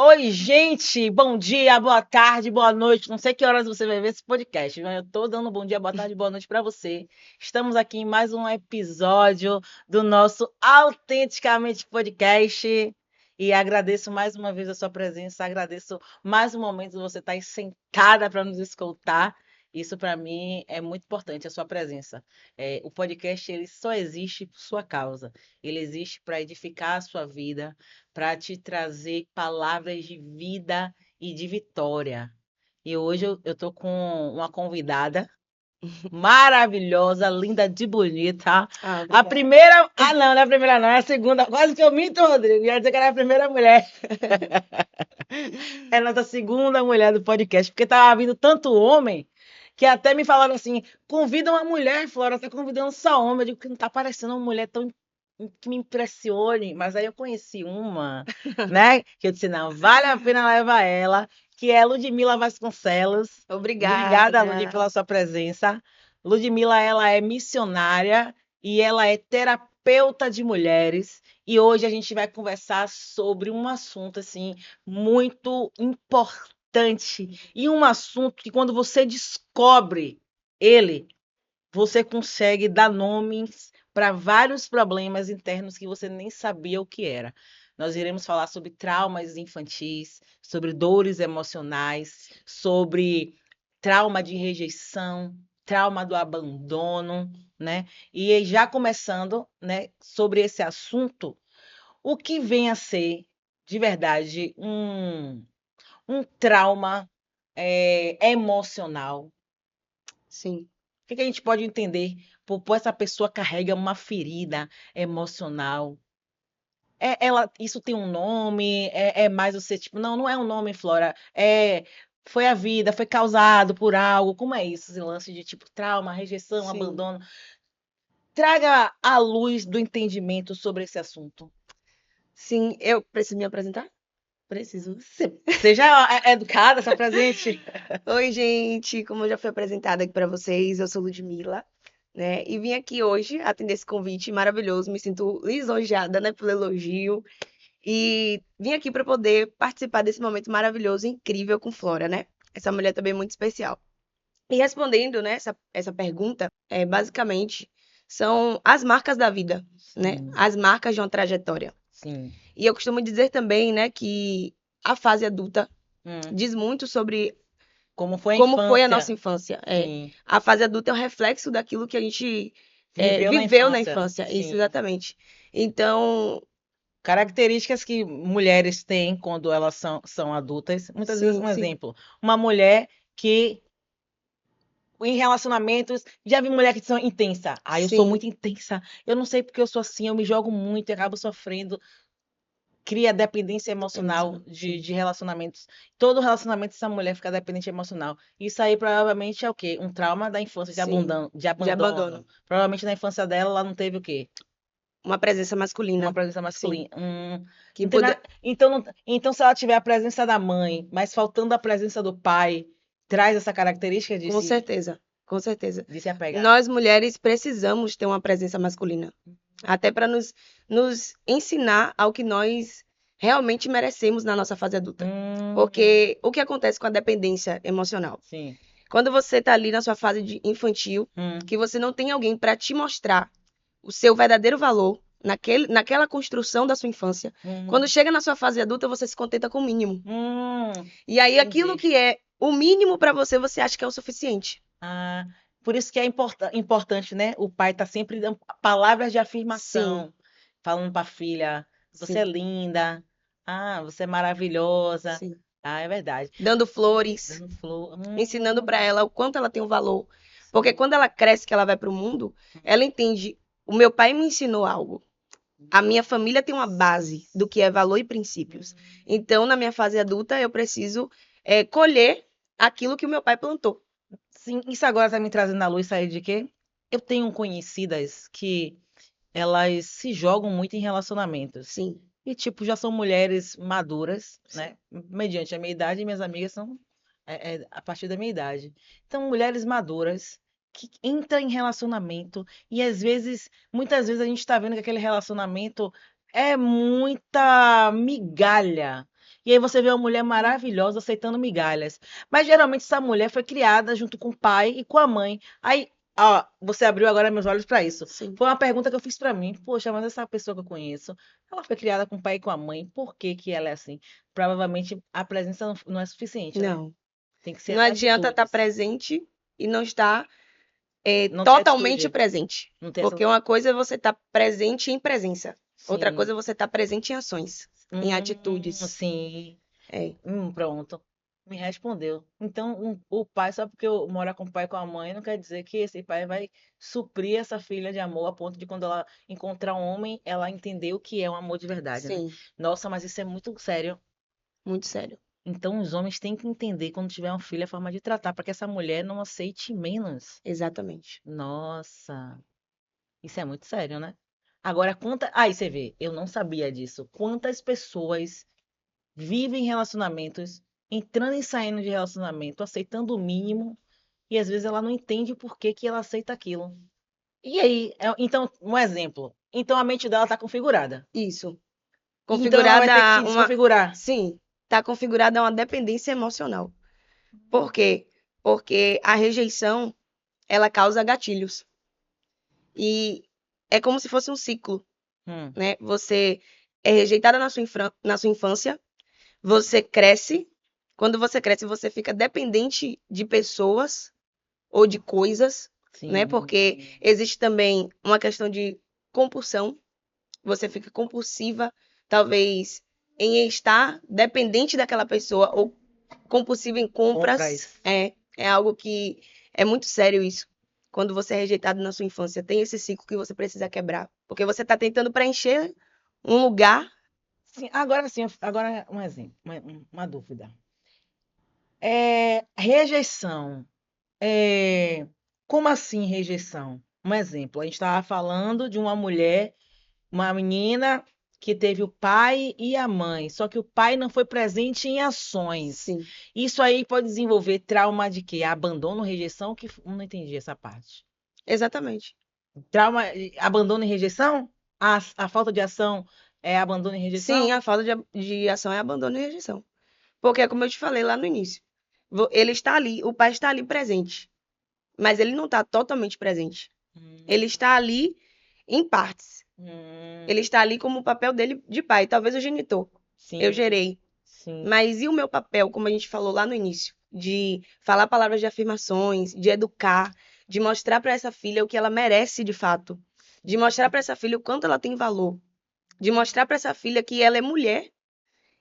Oi, gente! Bom dia, boa tarde, boa noite. Não sei que horas você vai ver esse podcast, mas eu tô dando bom dia, boa tarde, boa noite para você. Estamos aqui em mais um episódio do nosso Autenticamente Podcast. E agradeço mais uma vez a sua presença, agradeço mais um momento de você estar aí sentada para nos escutar. Isso para mim é muito importante, a sua presença. O podcast ele só existe por sua causa. Ele existe para edificar a sua vida, para te trazer palavras de vida e de vitória. E hoje eu tô com uma convidada maravilhosa, linda de bonita. A Obrigada. primeira. Ah, não, não é a primeira, não, é a segunda. Quase que eu minto, Rodrigo. Ia dizer que era a primeira mulher. É a nossa segunda mulher do podcast, porque tava vindo tanto homem que até me falaram assim: convida uma mulher, Flora, tá convidando só homem. Eu digo que não tá parecendo uma mulher tão que me impressione, mas aí eu conheci uma, né? Que eu disse, não, vale a pena levar ela, que é Ludmila Vasconcelos. Obrigada, Lud, Obrigada. pela sua presença. Ludmila, ela é missionária e ela é terapeuta de mulheres. E hoje a gente vai conversar sobre um assunto, assim, muito importante. E um assunto que quando você descobre ele, você consegue dar nomes para vários problemas internos que você nem sabia o que era. Nós iremos falar sobre traumas infantis, sobre dores emocionais, sobre trauma de rejeição, trauma do abandono, né? E já começando, né, sobre esse assunto, o que vem a ser, de verdade, um trauma emocional. Sim, O que que a gente pode entender? Por essa pessoa carrega uma ferida emocional. Isso tem um nome? É mais você, tipo, não, não é um nome, Flora. Foi a vida, foi causado por algo. Como é isso? Esse lance de tipo trauma, rejeição, sim. abandono. Traga a luz do entendimento sobre esse assunto. Sim, eu preciso me apresentar? Preciso. Seja educada, se presente. Oi, gente. Como eu já fui apresentada aqui para vocês, eu sou Ludmila, né? E vim aqui hoje atender esse convite maravilhoso. Me sinto lisonjeada, né, pelo elogio. E vim aqui para poder participar desse momento maravilhoso, e incrível com Flora, né? Essa mulher também é muito especial. E respondendo, né, essa pergunta, basicamente são as marcas da vida, né? Sim, As marcas de uma trajetória. sim. E eu costumo dizer também, né, que a fase adulta Hum. diz muito sobre Como foi a como foi a nossa infância? infância. Sim. A fase adulta é um reflexo daquilo que a gente Viveu na viveu na infância? infância. Isso, Sim. exatamente. Então, Características que mulheres têm quando elas são adultas. Muitas vezes, sim, um sim, exemplo, uma mulher que em relacionamentos, já vi mulher que são intensa. Ah, eu sou sim, muito intensa. Eu não sei porque eu sou assim, eu me jogo muito e acabo sofrendo. Cria dependência emocional emocional, de, sim, de relacionamentos. Todo relacionamento, essa mulher fica dependente emocional. Isso aí provavelmente é o quê? Um trauma da infância, de sim, abandono, de de abandono. abandono. Provavelmente na infância dela, ela não teve o quê? Uma presença Uma masculina, presença sim, masculina. que Não tem poder, nada. Então, então, se ela tiver a presença da mãe, mas faltando a presença do pai, traz essa característica com certeza, com certeza. de se apegar. Nós mulheres precisamos ter uma presença masculina, até para nos ensinar ao que nós realmente merecemos na nossa fase adulta. Hum, Porque o que acontece com a dependência emocional? sim. Quando você está ali na sua fase de infantil, Hum, que você não tem alguém para te mostrar o seu verdadeiro valor naquela construção da sua infância, quando hum, chega na sua fase adulta, você se contenta com o mínimo. E aí aquilo entendi. que é o mínimo para você, você acha que é o suficiente. Ah, por isso que é importante, né? O pai tá sempre dando palavras de Sim, afirmação, falando para a filha: você é sim, linda, você é maravilhosa. sim. Ah, é verdade. Dando flores, Dando flor. ensinando para ela o quanto ela tem um valor. Porque Sim. quando ela cresce, que ela vai para o mundo, ela entende, o meu pai me ensinou algo. A minha família tem uma base do que é valor e princípios. Então, na minha fase adulta, eu preciso colher aquilo que o meu pai plantou. Sim, isso agora está me trazendo à luz, sabe de quê? Eu tenho conhecidas que elas se jogam muito em relacionamentos. Sim, E, tipo, já são mulheres maduras, sim, né? Mediante a minha idade, e minhas amigas são a partir da minha idade. Então, mulheres maduras que entram em relacionamento e, às vezes, muitas vezes a gente está vendo que aquele relacionamento é muita migalha. E aí você vê uma mulher maravilhosa aceitando migalhas. Mas geralmente essa mulher foi criada junto com o pai e com a mãe. Aí, ó, você abriu agora meus olhos para isso. Sim. Foi uma pergunta que eu fiz para mim. Poxa, mas essa pessoa que eu conheço, ela foi criada com o pai e com a mãe. Por que que ela é assim? Provavelmente a presença não é suficiente, né? Não. Tem que ser Não as adianta estar atitudes. presente e não estar Não tem totalmente atitude. presente. Não tem essa. Porque uma coisa é você estar presente em presença. Outra Sim. coisa é você estar presente em ações, em atitudes. Sim. É, Pronto. Me respondeu. Então, o pai, só porque eu moro com o pai e com a mãe, não quer dizer que esse pai vai suprir essa filha de amor a ponto de quando ela encontrar um homem, ela entender o que é um amor de verdade, né? sim, Nossa, mas isso é muito sério. muito sério. Então, os homens têm que entender quando tiver uma filha a forma de tratar, para que essa mulher não aceite menos. Exatamente. Nossa, isso é muito sério, né? Agora, aí você vê, eu não sabia disso. Quantas pessoas vivem relacionamentos, entrando e saindo de relacionamento, aceitando o mínimo, e às vezes ela não entende por que que ela aceita aquilo. E aí, então, um exemplo. Então a mente dela está configurada. Isso. Então ela vai ter que se Configurada uma. desconfigurar. Sim, está configurada uma dependência emocional. Por quê? Porque a rejeição, ela causa gatilhos. E é como se fosse um ciclo, Hum, né? Você é rejeitada na sua infância, você cresce. Quando você cresce, você fica dependente de pessoas ou de coisas, né? sim. Porque existe também uma questão de compulsão. Você fica compulsiva, talvez, em estar dependente daquela pessoa ou compulsiva em compras. Compras. É algo que é muito sério isso. Quando você é rejeitado na sua infância, tem esse ciclo que você precisa quebrar. Porque você está tentando preencher um lugar. Sim, agora um exemplo, uma dúvida. Rejeição. Como assim rejeição? Um exemplo, a gente estava falando de uma mulher, uma menina que teve o pai e a mãe, só que o pai não foi presente em ações. Sim, Isso aí pode desenvolver trauma de quê? Abandono, rejeição? Que não entendi essa parte. exatamente. Trauma, abandono e rejeição? A falta de ação é abandono e Sim, rejeição? a falta de ação é abandono e rejeição. Porque, como eu te falei lá no início, ele está ali, o pai está ali presente, mas ele não está totalmente presente. Hum, Ele está ali em partes. hum, Ele está ali como o papel dele de pai, talvez o genitor. Eu sim, gerei. sim. Mas e o meu papel, como a gente falou lá no início, de falar palavras de afirmações, de educar, de mostrar para essa filha o que ela merece de fato, de mostrar para essa filha o quanto ela tem valor, de mostrar para essa filha que ela é mulher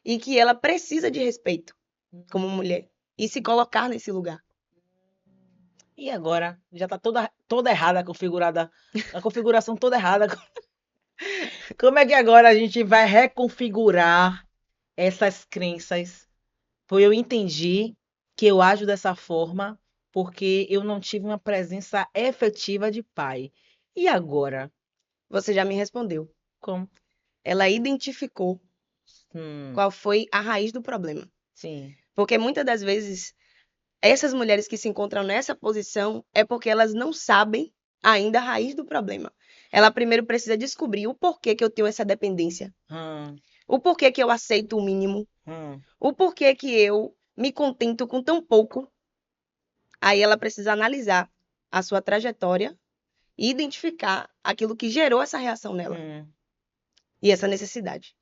e que ela precisa de respeito como mulher e se colocar nesse lugar. E agora? Já está toda errada configurada, a configuração toda errada. Como é que agora a gente vai reconfigurar essas crenças? Foi eu entendi que eu ajo dessa forma porque eu não tive uma presença efetiva de pai. E agora? Você já me respondeu. Como? Ela identificou Hum, qual foi a raiz do problema. sim. Porque muitas das vezes essas mulheres que se encontram nessa posição é porque elas não sabem ainda a raiz do problema. Ela primeiro precisa descobrir o porquê que eu tenho essa dependência, Hum, o porquê que eu aceito o mínimo, hum. o porquê que eu me contento com tão pouco. Aí ela precisa analisar a sua trajetória e identificar aquilo que gerou essa reação nela Hum. e essa necessidade.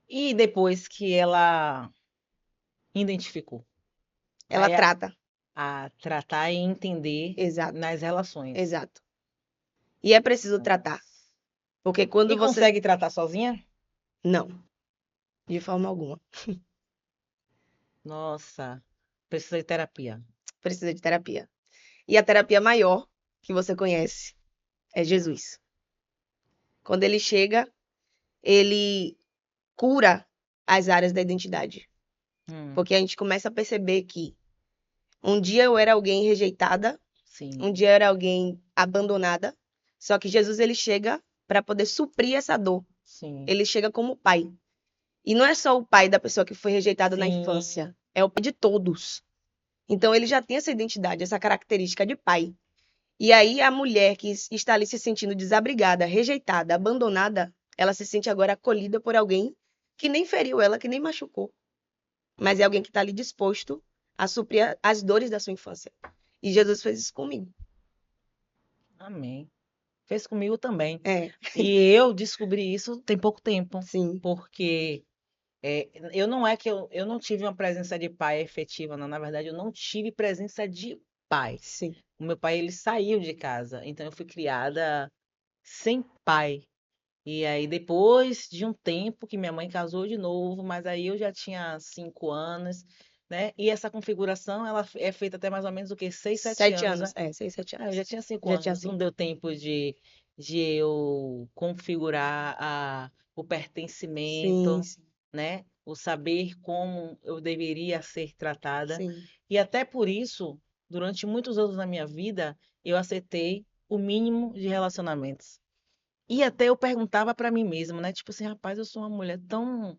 E depois que ela identificou, Ela aí trata. a tratar e entender Exato, nas relações. exato. E é preciso tratar, porque E quando você. consegue tratar sozinha? Não, de forma alguma. Nossa, precisa de terapia. Precisa de terapia. E a terapia maior que você conhece é Jesus. Quando ele chega, ele cura as áreas da identidade. Hum, Porque a gente começa a perceber que um dia eu era alguém rejeitada, sim, um dia eu era alguém abandonada, só que Jesus ele chega para poder suprir essa dor. sim, Ele chega como pai. E não é só o pai da pessoa que foi rejeitada na sim. infância, é o pai de todos. Então ele já tem essa identidade, essa característica de pai. E aí a mulher que está ali se sentindo desabrigada, rejeitada, abandonada, ela se sente agora acolhida por alguém que nem feriu ela, que nem machucou, mas é alguém que está ali disposto a suprir as dores da sua infância. E Jesus fez isso comigo. Amém. Fez comigo também. É, E eu descobri isso tem pouco tempo, sim, porque eu não é que eu não tive uma presença de pai efetiva, não. Na verdade, eu não tive presença de pai. sim. O meu pai, ele saiu de casa, então eu fui criada sem pai. E aí, depois de um tempo que minha mãe casou de novo, mas aí eu já tinha 5 anos, né? E essa configuração, ela é feita até mais ou menos o quê? 6, 7 anos, 7 anos, né? 6, 7 Eu já anos. tinha cinco Já tinha anos, não cinco. deu tempo de eu configurar o Sim, pertencimento, sim, né? O saber como eu deveria ser tratada. sim. E até por isso, durante muitos anos na minha vida, eu aceitei o mínimo de relacionamentos. E até eu perguntava para mim mesma, né? Tipo assim, rapaz, eu sou uma mulher tão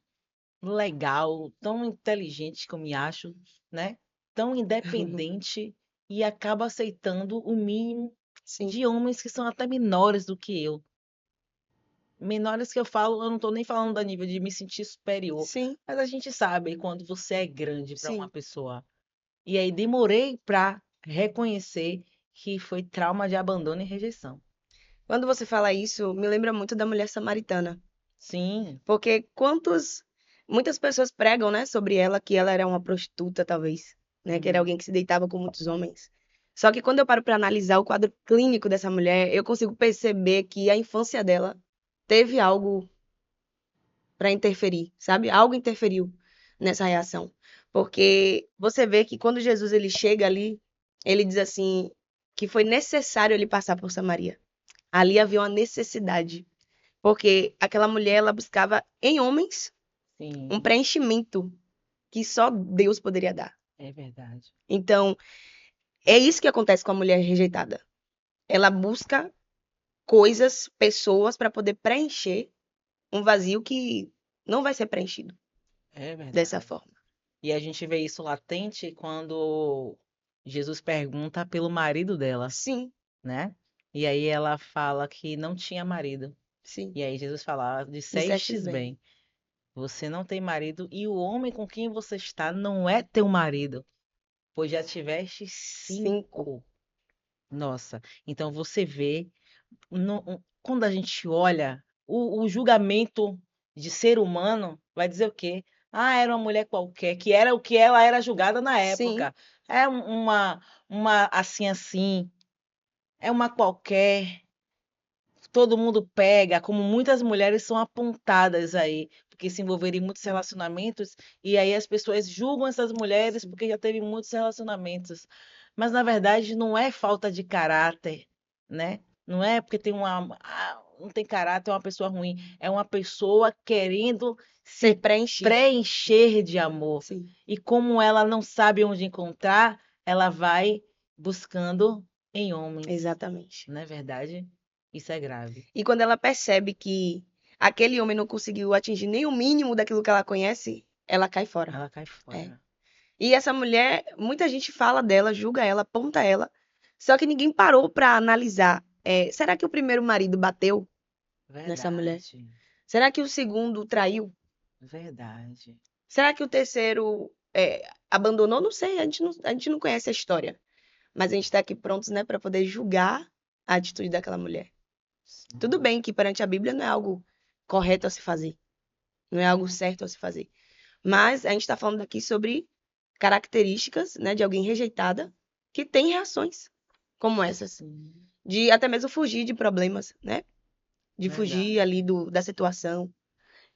legal, tão inteligente que eu me acho, né? Tão independente e acabo aceitando o mínimo Sim, de homens que são até menores do que eu. Menores que eu falo, eu não estou nem falando a nível de me sentir superior, sim, mas a gente sabe quando você é grande para uma sim. pessoa. E aí demorei para reconhecer que foi trauma de abandono e rejeição. Quando você fala isso, me lembra muito da mulher samaritana. Sim, Porque muitas pessoas pregam, né, sobre ela que ela era uma prostituta, talvez, né, que era uhum, alguém que se deitava com muitos homens. Só que quando eu paro para analisar o quadro clínico dessa mulher, eu consigo perceber que a infância dela teve algo para interferir, sabe? Algo interferiu nessa reação. Porque você vê que quando Jesus ele chega ali, ele diz assim que foi necessário ele passar por Samaria. Ali havia uma necessidade, porque aquela mulher ela buscava em homens um sim, preenchimento que só Deus poderia dar. é verdade. Então, é isso que acontece com a mulher rejeitada. Ela busca coisas, pessoas para poder preencher um vazio que não vai ser preenchido É dessa verdade. forma. E a gente vê isso latente quando Jesus pergunta pelo marido dela, Sim, né? E aí ela fala que não tinha marido. sim. E aí Jesus fala: "Ah, Dissestes dissestes bem. bem, você não tem marido e o homem com quem você está não é teu marido, pois já tiveste 5. 5." Nossa, então você vê, quando a gente olha o julgamento de ser humano, vai dizer o quê? Ah, era uma mulher qualquer, que era o que ela era julgada na Sim, época. É uma assim assim, é uma qualquer. Todo mundo pega, como muitas mulheres são apontadas aí, porque se envolveram em muitos relacionamentos, e aí as pessoas julgam essas mulheres sim. porque já teve muitos relacionamentos. Mas na verdade não é falta de caráter, né? Não é porque não tem caráter, é uma pessoa ruim, é uma pessoa querendo Ser se preenchida. preencher de amor. Sim, E como ela não sabe onde encontrar, ela vai buscando em homens, exatamente. não é verdade? Isso é grave. E quando ela percebe que aquele homem não conseguiu atingir nem o mínimo daquilo que ela conhece, ela cai fora. Ela cai É. fora. E essa mulher, muita gente fala dela, julga ela, aponta ela, só que ninguém parou pra analisar. Será que o primeiro marido bateu nessa mulher? Verdade. Será que o segundo traiu? Verdade. Será que o terceiro abandonou? Não sei, a gente não conhece a história. Mas a gente está aqui prontos, né, para poder julgar a atitude daquela mulher. Tudo Sim. bem que perante a Bíblia não é algo correto a se fazer, não é algo certo a se fazer. Mas a gente está falando aqui sobre características, né, de alguém rejeitada que tem reações como essas, Sim. de até mesmo fugir de problemas, né? De fugir Verdade. ali da situação,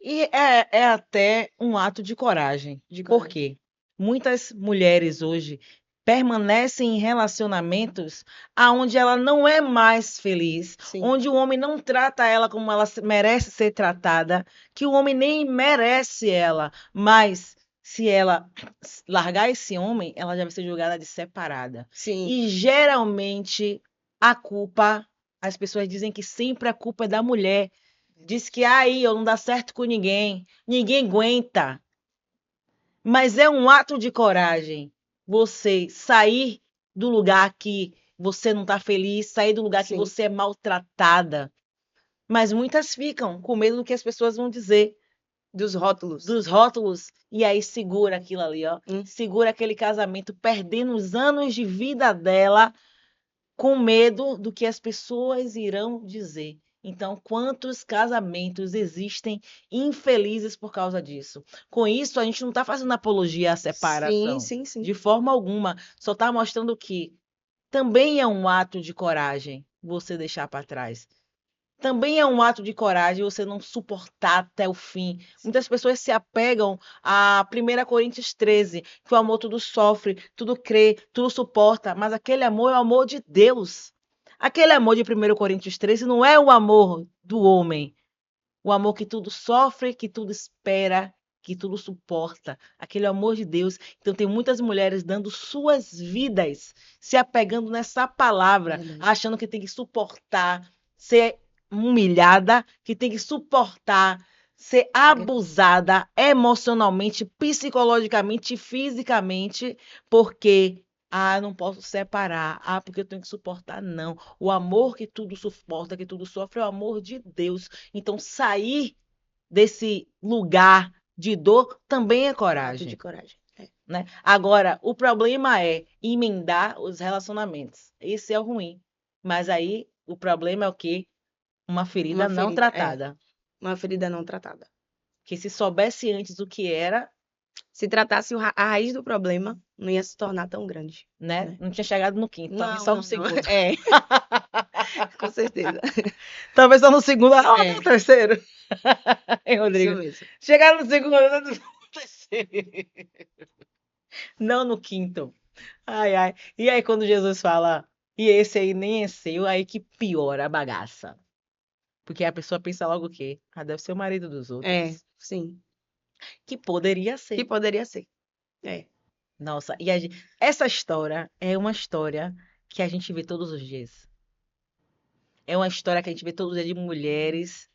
E é até um ato de coragem. de Por coragem. quê? Muitas mulheres hoje permanecem em relacionamentos aonde ela não é mais feliz, Sim, onde o homem não trata ela como ela merece ser tratada, que o homem nem merece ela, mas se ela largar esse homem, ela já vai ser julgada de separada. sim, E geralmente a culpa, as pessoas dizem que sempre a culpa é da mulher. Diz que aí eu não dá certo com ninguém, ninguém aguenta. Mas é um ato de coragem você sair do lugar que você não está feliz, sair do lugar que sim, você é maltratada. Mas muitas ficam com medo do que as pessoas vão dizer. Dos rótulos. dos rótulos, e aí segura aquilo ali, ó. Hum. Segura aquele casamento, perdendo os anos de vida dela, com medo do que as pessoas irão dizer. Então, quantos casamentos existem infelizes por causa disso? Com isso, a gente não está fazendo apologia à Sim, separação, sim, sim. de forma alguma. Só está mostrando que também é um ato de coragem você deixar para trás. Também é um ato de coragem você não suportar até o fim. Muitas pessoas se apegam a 1 Coríntios 13, que o amor tudo sofre, tudo crê, tudo suporta, mas aquele amor é o amor de Deus. Aquele amor de 1 Coríntios 13 não é o amor do homem, o amor que tudo sofre, que tudo espera, que tudo suporta. Aquele amor de Deus. Então tem muitas mulheres dando suas vidas, se apegando nessa palavra, Verdade. achando que tem que suportar, ser humilhada, que tem que suportar ser abusada emocionalmente, psicologicamente, fisicamente, porque não posso separar, porque eu tenho que suportar, não. O amor que tudo suporta, que tudo sofre, é o amor de Deus. Então, sair desse lugar de dor também é Ato de coragem, coragem. É. né? Agora, o problema é emendar os relacionamentos. Esse é o ruim. Mas aí, o problema é o quê? Uma ferida Uma não ferida, tratada. uma ferida não tratada. Que se soubesse antes o que era, Se tratasse a raiz do problema, não ia se tornar tão grande, né? né? Não tinha chegado no quinto, talvez Não, só no não, não. segundo. É, com certeza. Talvez só no segundo, É, no terceiro. Hein, isso Rodrigo? mesmo. Chegaram no segundo, no terceiro. Não no quinto. Ai, ai. E aí, quando Jesus fala, e esse aí nem é seu, aí que piora a bagaça. Porque a pessoa pensa logo o quê? Deve ser o marido dos É, outros. sim. Que poderia Que ser. poderia ser. É. Nossa, e essa história é uma história que a gente vê todos os dias. É uma história que a gente vê todos os dias de mulheres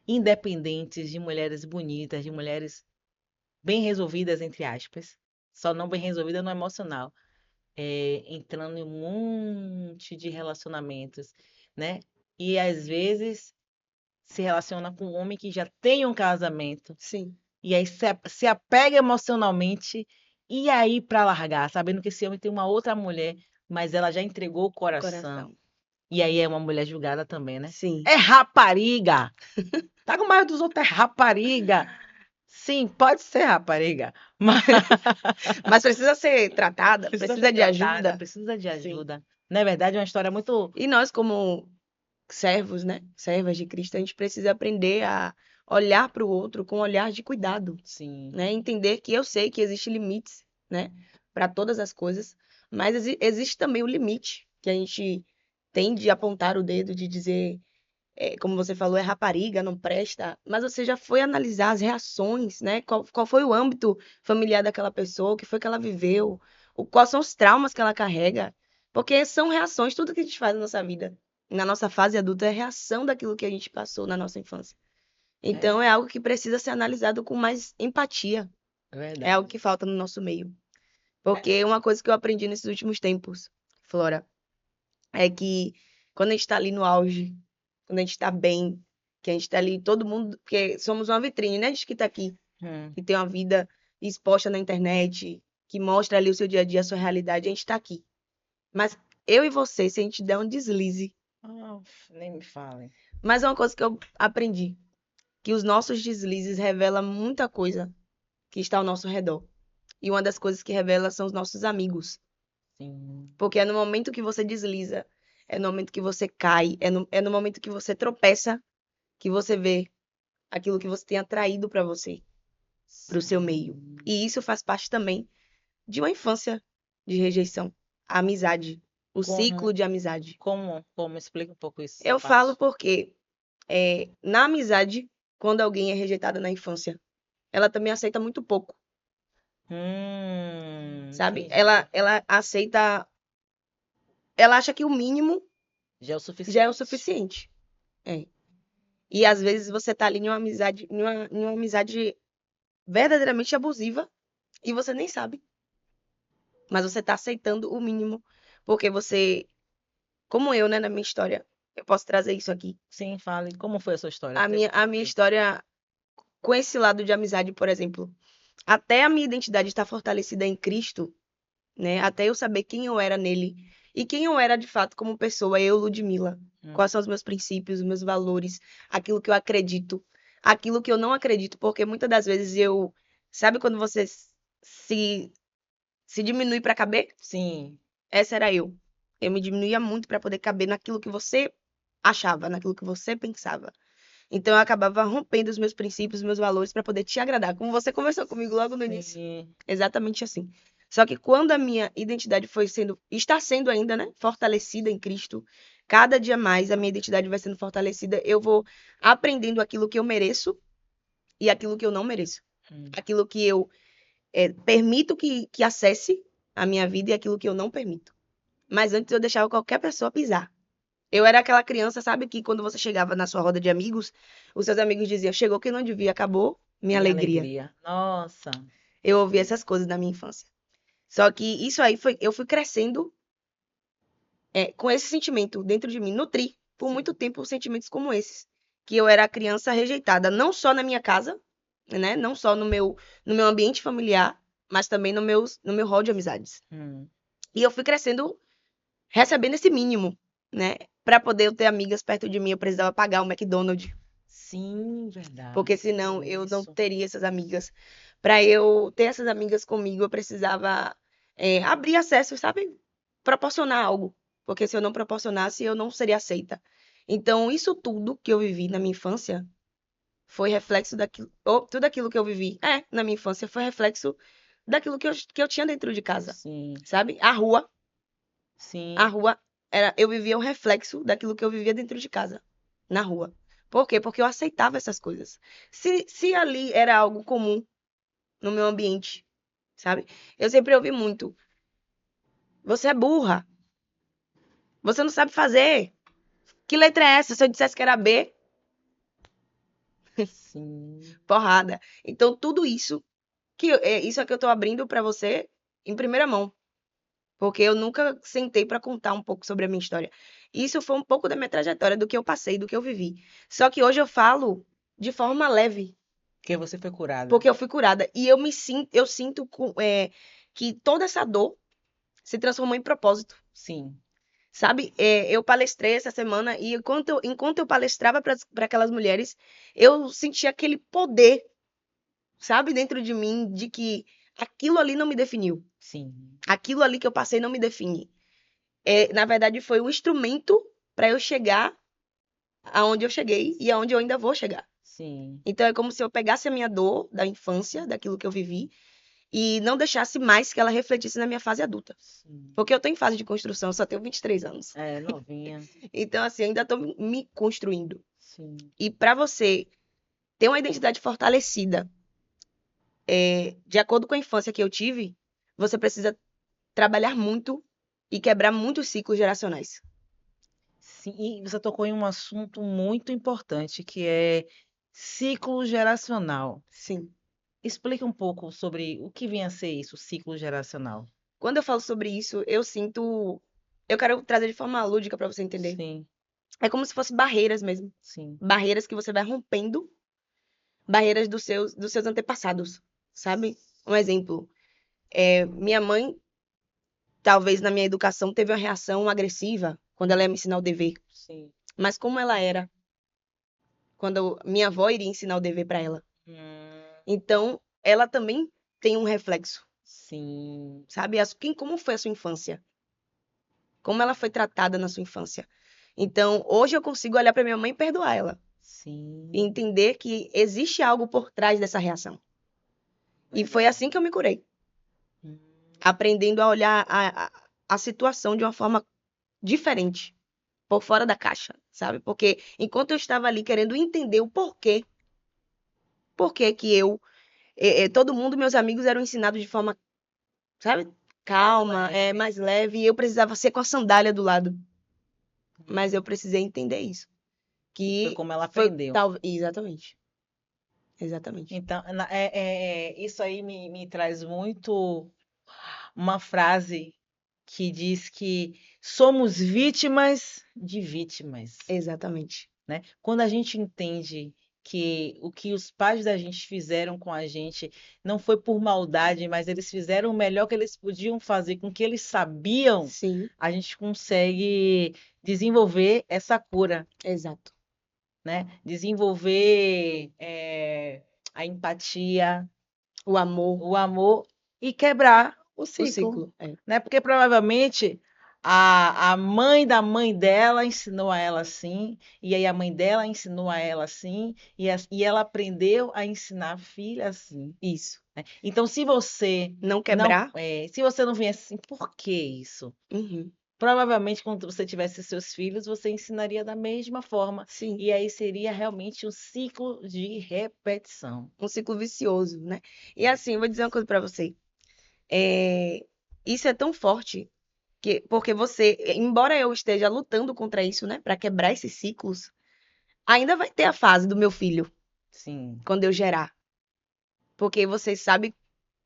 independentes, de mulheres bonitas, de mulheres bem resolvidas, entre aspas. Só não bem resolvida no emocional. Entrando em um monte de relacionamentos, né? E às vezes se relaciona com um homem que já tem um casamento. Sim. E aí se apega emocionalmente e aí para largar, sabendo que esse homem tem uma outra mulher, mas ela já entregou o coração. Coração. E aí é uma mulher julgada também, né? Sim. É rapariga! Tá com mais dos outros, é rapariga! Sim, pode ser rapariga, mas Mas precisa ser tratada, precisa ser precisa de tratada, ajuda. precisa de Sim. ajuda. Na é verdade, é uma história muito. E nós, como servos, né? Servas de Cristo, a gente precisa aprender a olhar para o outro com um olhar de cuidado, Sim, né? Entender que eu sei que existem limites, né? Para todas as coisas, mas existe também o limite que a gente tem de apontar o dedo, de dizer, como você falou, é rapariga, não presta, mas você já foi analisar as reações, né? Qual foi o âmbito familiar daquela pessoa, o que foi que ela viveu, quais são os traumas que ela carrega, porque são reações, tudo que a gente faz na nossa vida, na nossa fase adulta, é reação daquilo que a gente passou na nossa infância. é, Então, é algo que precisa ser analisado com mais empatia. é É algo verdade. que falta no nosso meio. Porque uma coisa que eu aprendi nesses últimos tempos, Flora, é que quando a gente está ali no auge, quando a gente está bem, que a gente está ali, todo mundo, porque somos uma vitrine, né? A gente que está aqui, Hum. que tem uma vida exposta na internet, que mostra ali o seu dia a dia, a sua realidade, a gente está aqui. Mas eu e você, se a gente der um deslize, Nem me falem. mas é uma coisa que eu aprendi, que os nossos deslizes revelam muita coisa que está ao nosso redor. E uma das coisas que revela são os nossos amigos. Sim. Porque é no momento que você desliza, é no momento que você cai, é no momento que você tropeça, que você vê aquilo que você tem atraído para você, para o seu meio. Sim. E isso faz parte também de uma infância de rejeição. A amizade, o Como, ciclo de amizade. como explica um pouco isso, essa Eu falo parte? porque na amizade, quando alguém é rejeitado na infância, ela também aceita muito pouco, sabe? Entendi. Ela aceita, ela acha que o mínimo Já é o já é o suficiente. suficiente. É. E às vezes você tá ali em uma amizade verdadeiramente abusiva e você nem sabe. Mas você tá aceitando o mínimo. Porque você, como eu, né, na minha história, eu posso trazer isso aqui. Sim, fale. Como foi a sua história? A minha história com esse lado de amizade, por exemplo, até a minha identidade estar fortalecida em Cristo, né? Até eu saber quem eu era nele e quem eu era de fato como pessoa, eu, Ludmila. Quais são os meus princípios, os meus valores, aquilo que eu acredito, aquilo que eu não acredito, porque muitas das vezes eu, sabe quando você se diminui para caber? Sim. Essa era eu. Eu me diminuía muito para poder caber naquilo que você achava, naquilo que você pensava. Então eu acabava rompendo os meus princípios, os meus valores para poder te agradar, como você conversou comigo logo no início. Sim. Exatamente assim. Só que quando a minha identidade está sendo ainda, né, fortalecida em Cristo, cada dia mais a minha identidade vai sendo fortalecida, eu vou aprendendo aquilo que eu mereço e aquilo que eu não mereço. Aquilo que eu permito que acesse a minha vida e aquilo que eu não permito. Mas antes eu deixava qualquer pessoa pisar. Eu era aquela criança, sabe, que quando você chegava na sua roda de amigos, os seus amigos diziam, chegou quem não devia, acabou minha Minha alegria. alegria. Nossa. Eu ouvi essas coisas na minha infância. Só que isso aí eu fui crescendo com esse sentimento dentro de mim, nutri por muito tempo sentimentos como esses, que eu era a criança rejeitada, não só na minha casa, né, não só no meu ambiente familiar, mas também no meu hall de amizades. E eu fui crescendo recebendo esse mínimo, né? Para poder eu ter amigas perto de mim, eu precisava pagar o McDonald's, Sim, verdade. porque senão eu não teria essas amigas. Para eu ter essas amigas comigo, eu precisava abrir acesso, sabe? Proporcionar algo, porque se eu não proporcionasse, eu não seria aceita. Então, isso tudo que eu vivi na minha infância foi reflexo daquilo, ou tudo aquilo que eu vivi, na minha infância foi reflexo daquilo que eu tinha dentro de casa, Sim. sabe? A rua Sim. eu vivia um reflexo daquilo que eu vivia dentro de casa, na rua. Por quê? Porque eu aceitava essas coisas. Se ali era algo comum no meu ambiente, sabe? Eu sempre ouvi muito: você é burra, você não sabe fazer. Que letra é essa? Se eu dissesse que era B, Sim. porrada. Então, tudo isso, isso é que eu tô abrindo para você em primeira mão. Porque eu nunca sentei para contar um pouco sobre a minha história. Isso foi um pouco da minha trajetória, do que eu passei, do que eu vivi. Só que hoje eu falo de forma leve, Porque você foi curada. porque eu fui curada. E eu sinto que toda essa dor se transformou em propósito. Sim. Sabe? Eu palestrei essa semana e enquanto eu palestrava para aquelas mulheres, eu sentia aquele poder, sabe, dentro de mim, de que aquilo ali não me definiu. Sim. Aquilo ali que eu passei não me define. Na verdade, foi um instrumento para eu chegar aonde eu cheguei e aonde eu ainda vou chegar. Sim. Então, é como se eu pegasse a minha dor da infância, daquilo que eu vivi, e não deixasse mais que ela refletisse na minha fase adulta. Sim. Porque eu tô em fase de construção, eu só tenho 23 anos. É, novinha. Então, assim, eu ainda tô me construindo. Sim. E para você ter uma identidade fortalecida, de acordo com a infância que eu tive, você precisa trabalhar muito e quebrar muitos ciclos geracionais. Sim, e você tocou em um assunto muito importante, que é ciclo geracional. Sim. Explica um pouco sobre o que vem a ser isso, ciclo geracional. Quando eu falo sobre isso, eu sinto. Eu quero trazer de forma lúdica para você entender. Sim, É como se fossem barreiras mesmo. sim. Barreiras que você vai rompendo, barreiras dos seus antepassados, sabe? Um exemplo. Minha mãe, talvez na minha educação, teve uma reação agressiva quando ela ia me ensinar o dever. Sim. Mas como ela era quando minha avó iria ensinar o dever para ela. Então, ela também tem um reflexo, Sim. sabe? Como foi a sua infância? Como ela foi tratada na sua infância? Então, hoje eu consigo olhar para minha mãe e perdoar ela. Sim. E entender que existe algo por trás dessa reação. E foi assim que eu me curei. Aprendendo a olhar a situação de uma forma diferente, por fora da caixa, sabe? Porque enquanto eu estava ali querendo entender o porquê, por que que todo mundo, meus amigos, eram ensinados de forma, sabe? Calma, mais leve, e eu precisava ser com a sandália do lado. Mas eu precisei entender isso. Foi Que como ela foi aprendeu. tal, exatamente. Exatamente. Então, isso aí me traz muito uma frase que diz que somos vítimas de vítimas, Exatamente. né? Quando a gente entende que o que os pais da gente fizeram com a gente não foi por maldade, mas eles fizeram o melhor que eles podiam fazer com o que eles sabiam, Sim, a gente consegue desenvolver essa cura, exato. né? Desenvolver a empatia, O amor, o amor e quebrar o o ciclo, ciclo. É. né? Porque provavelmente a mãe da mãe dela ensinou a ela assim, e aí a mãe dela ensinou a ela assim, e ela aprendeu a ensinar a filha assim, Isso. né? Então, se você Não não, quebrar. se você não viesse assim, por que isso? Uhum. Provavelmente, quando você tivesse seus filhos, você ensinaria da mesma forma, Sim. e aí seria realmente um ciclo de repetição. Um ciclo vicioso, né? E assim, eu vou dizer uma coisa pra você. É, isso é tão forte que, porque você, embora eu esteja lutando contra isso, né, pra quebrar esses ciclos, ainda vai ter a fase do meu filho Sim, quando eu gerar, porque você sabe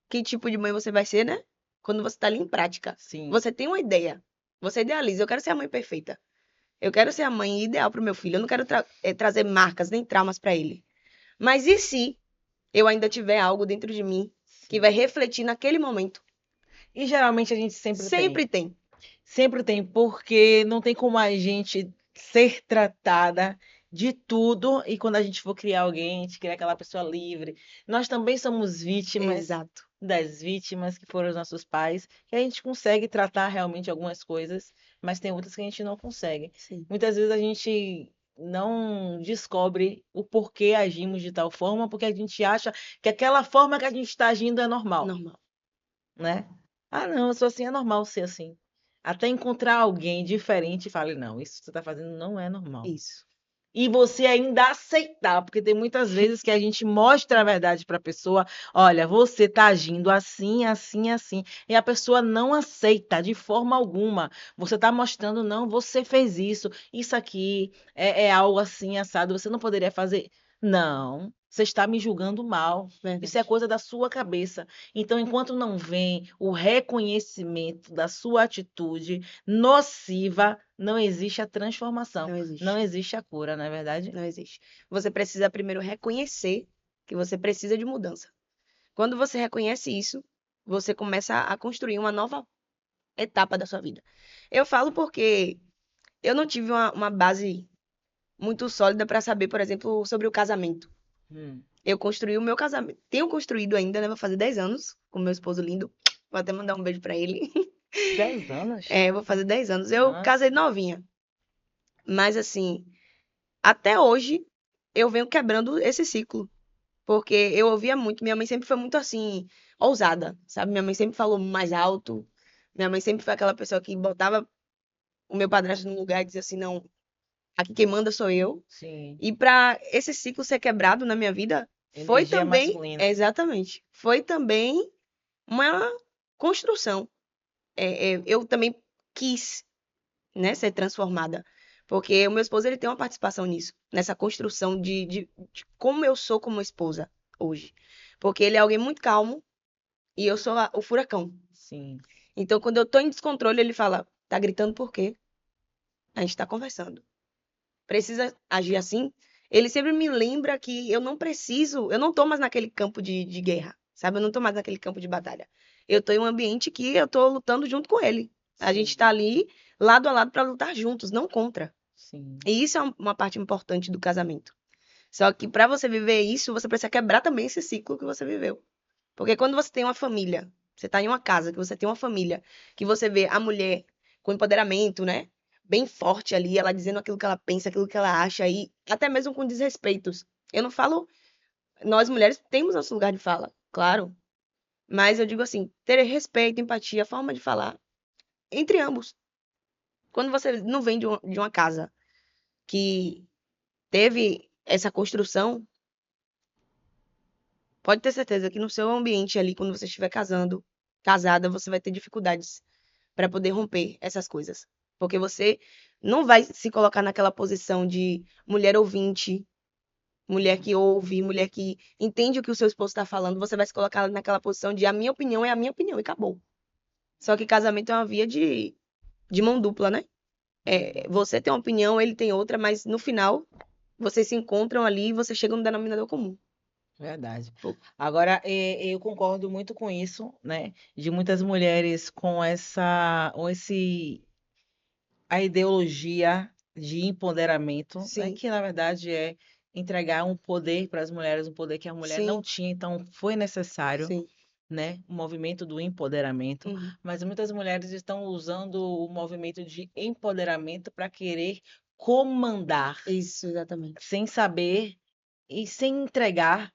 que tipo de mãe você vai ser, né? Quando você tá ali em prática. sim. Você tem uma ideia. Você idealiza, eu quero ser a mãe perfeita. Eu quero ser a mãe ideal pro meu filho. Eu não quero trazer marcas nem traumas pra ele. Mas e se eu ainda tiver algo dentro de mim que vai Sim. refletir naquele momento? E geralmente a gente sempre tem. Sempre tem. Sempre tem, porque não tem como a gente ser tratada de tudo e quando a gente for criar alguém, a gente cria aquela pessoa livre. Nós também somos vítimas Exato. das vítimas que foram os nossos pais, que a gente consegue tratar realmente algumas coisas, mas tem outras que a gente não consegue. Sim. Muitas vezes a gente não descobre o porquê agimos de tal forma, porque a gente acha que aquela forma que a gente está agindo é normal, Normal. né? Ah, não, eu sou assim, é normal ser assim. Até encontrar alguém diferente e fale, não, isso que você está fazendo não é normal. Isso. E você ainda aceitar, porque tem muitas vezes que a gente mostra a verdade para a pessoa, olha, você está agindo assim, assim, assim, e a pessoa não aceita de forma alguma. Você está mostrando, não, você fez isso aqui é algo assim, assado, você não poderia fazer. Não, você está me julgando mal. Isso é Verdade. coisa da sua cabeça. Então, enquanto não vem o reconhecimento da sua atitude nociva, não existe a transformação. Não Não existe. existe a cura, não é verdade? Não existe. Você precisa primeiro reconhecer que você precisa de mudança. Quando você reconhece isso, você começa a construir uma nova etapa da sua vida. Eu falo porque eu não tive uma base muito sólida para saber, por exemplo, sobre o casamento. Hum. Eu construí o meu casamento. Tenho construído ainda, né? Vou fazer 10 anos com meu esposo lindo. Vou até mandar um beijo para ele. 10 anos? É, vou fazer 10 anos. Eu casei Nossa. novinha. Mas assim, até hoje eu venho quebrando esse ciclo. Porque eu ouvia muito, minha mãe sempre foi muito assim, ousada, sabe? Minha mãe sempre falou mais alto. Minha mãe sempre foi aquela pessoa que botava o meu padrasto no lugar e dizia assim, não, aqui quem manda sou eu. Sim. E para esse ciclo ser quebrado na minha vida, foi Energia também, masculina. exatamente, foi também uma construção. Eu também quis, né, ser transformada. Porque o meu esposo ele tem uma participação nisso, nessa construção de como eu sou como esposa hoje. Porque ele é alguém muito calmo e eu sou o furacão. Sim. Então, quando eu tô em descontrole, ele fala: tá gritando por quê? A gente tá conversando. Precisa agir assim? Ele sempre me lembra que eu não preciso, eu não tô mais naquele campo de guerra, sabe? Eu não tô mais naquele campo de batalha. Eu tô em um ambiente que eu tô lutando junto com ele. A gente Sim. tá ali lado a lado para lutar juntos, não contra. Sim. E isso é uma parte importante do casamento. Só que para você viver isso, você precisa quebrar também esse ciclo que você viveu. Porque quando você tem uma família, você tá em uma casa, que você tem uma família, que você vê a mulher com empoderamento, né? Bem forte ali, ela dizendo aquilo que ela pensa, aquilo que ela acha, e até mesmo com desrespeitos. Eu não falo, nós mulheres temos nosso lugar de fala, claro. Mas eu digo assim, ter respeito, empatia, forma de falar entre ambos. Quando você não vem de uma casa que teve essa construção, pode ter certeza que no seu ambiente ali, quando você estiver casando, casada, você vai ter dificuldades para poder romper essas coisas. Porque você não vai se colocar naquela posição de mulher ouvinte, mulher que ouve, mulher que entende o que o seu esposo está falando. Você vai se colocar naquela posição de a minha opinião é a minha opinião e acabou. Só que casamento é uma via de mão dupla, né? Hum. Você tem uma opinião, ele tem outra, mas no final vocês se encontram ali e vocês chegam no denominador comum. Verdade. Pô, Agora, eu concordo muito com isso, né? De muitas mulheres com a ideologia de empoderamento, né? sim, Que na verdade é entregar um poder para as mulheres, um poder que a mulher não sim, tinha, então foi necessário, sim. né? O movimento do empoderamento, Uhum. mas muitas mulheres estão usando o movimento de empoderamento para querer comandar, Isso, exatamente. sem saber e sem entregar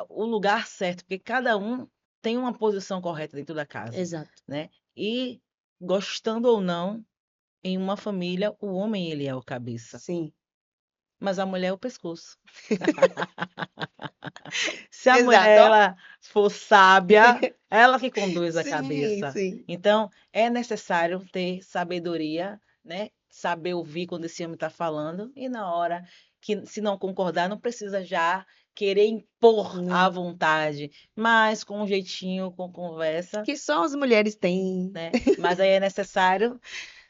o lugar certo, porque cada um tem uma posição correta dentro da casa, Exato. né? E gostando ou não, em uma família, o homem ele é o cabeça, Sim. mas a mulher é o pescoço. Se a mulher Exato, ó. ela for sábia, ela que conduz a Sim, cabeça. sim. Então, é necessário ter sabedoria, né? Saber ouvir quando esse homem está falando e na hora que, se não concordar, não precisa já querer impor à Não. vontade, mas com um jeitinho, com conversa, Que só as mulheres têm. né? Mas aí é necessário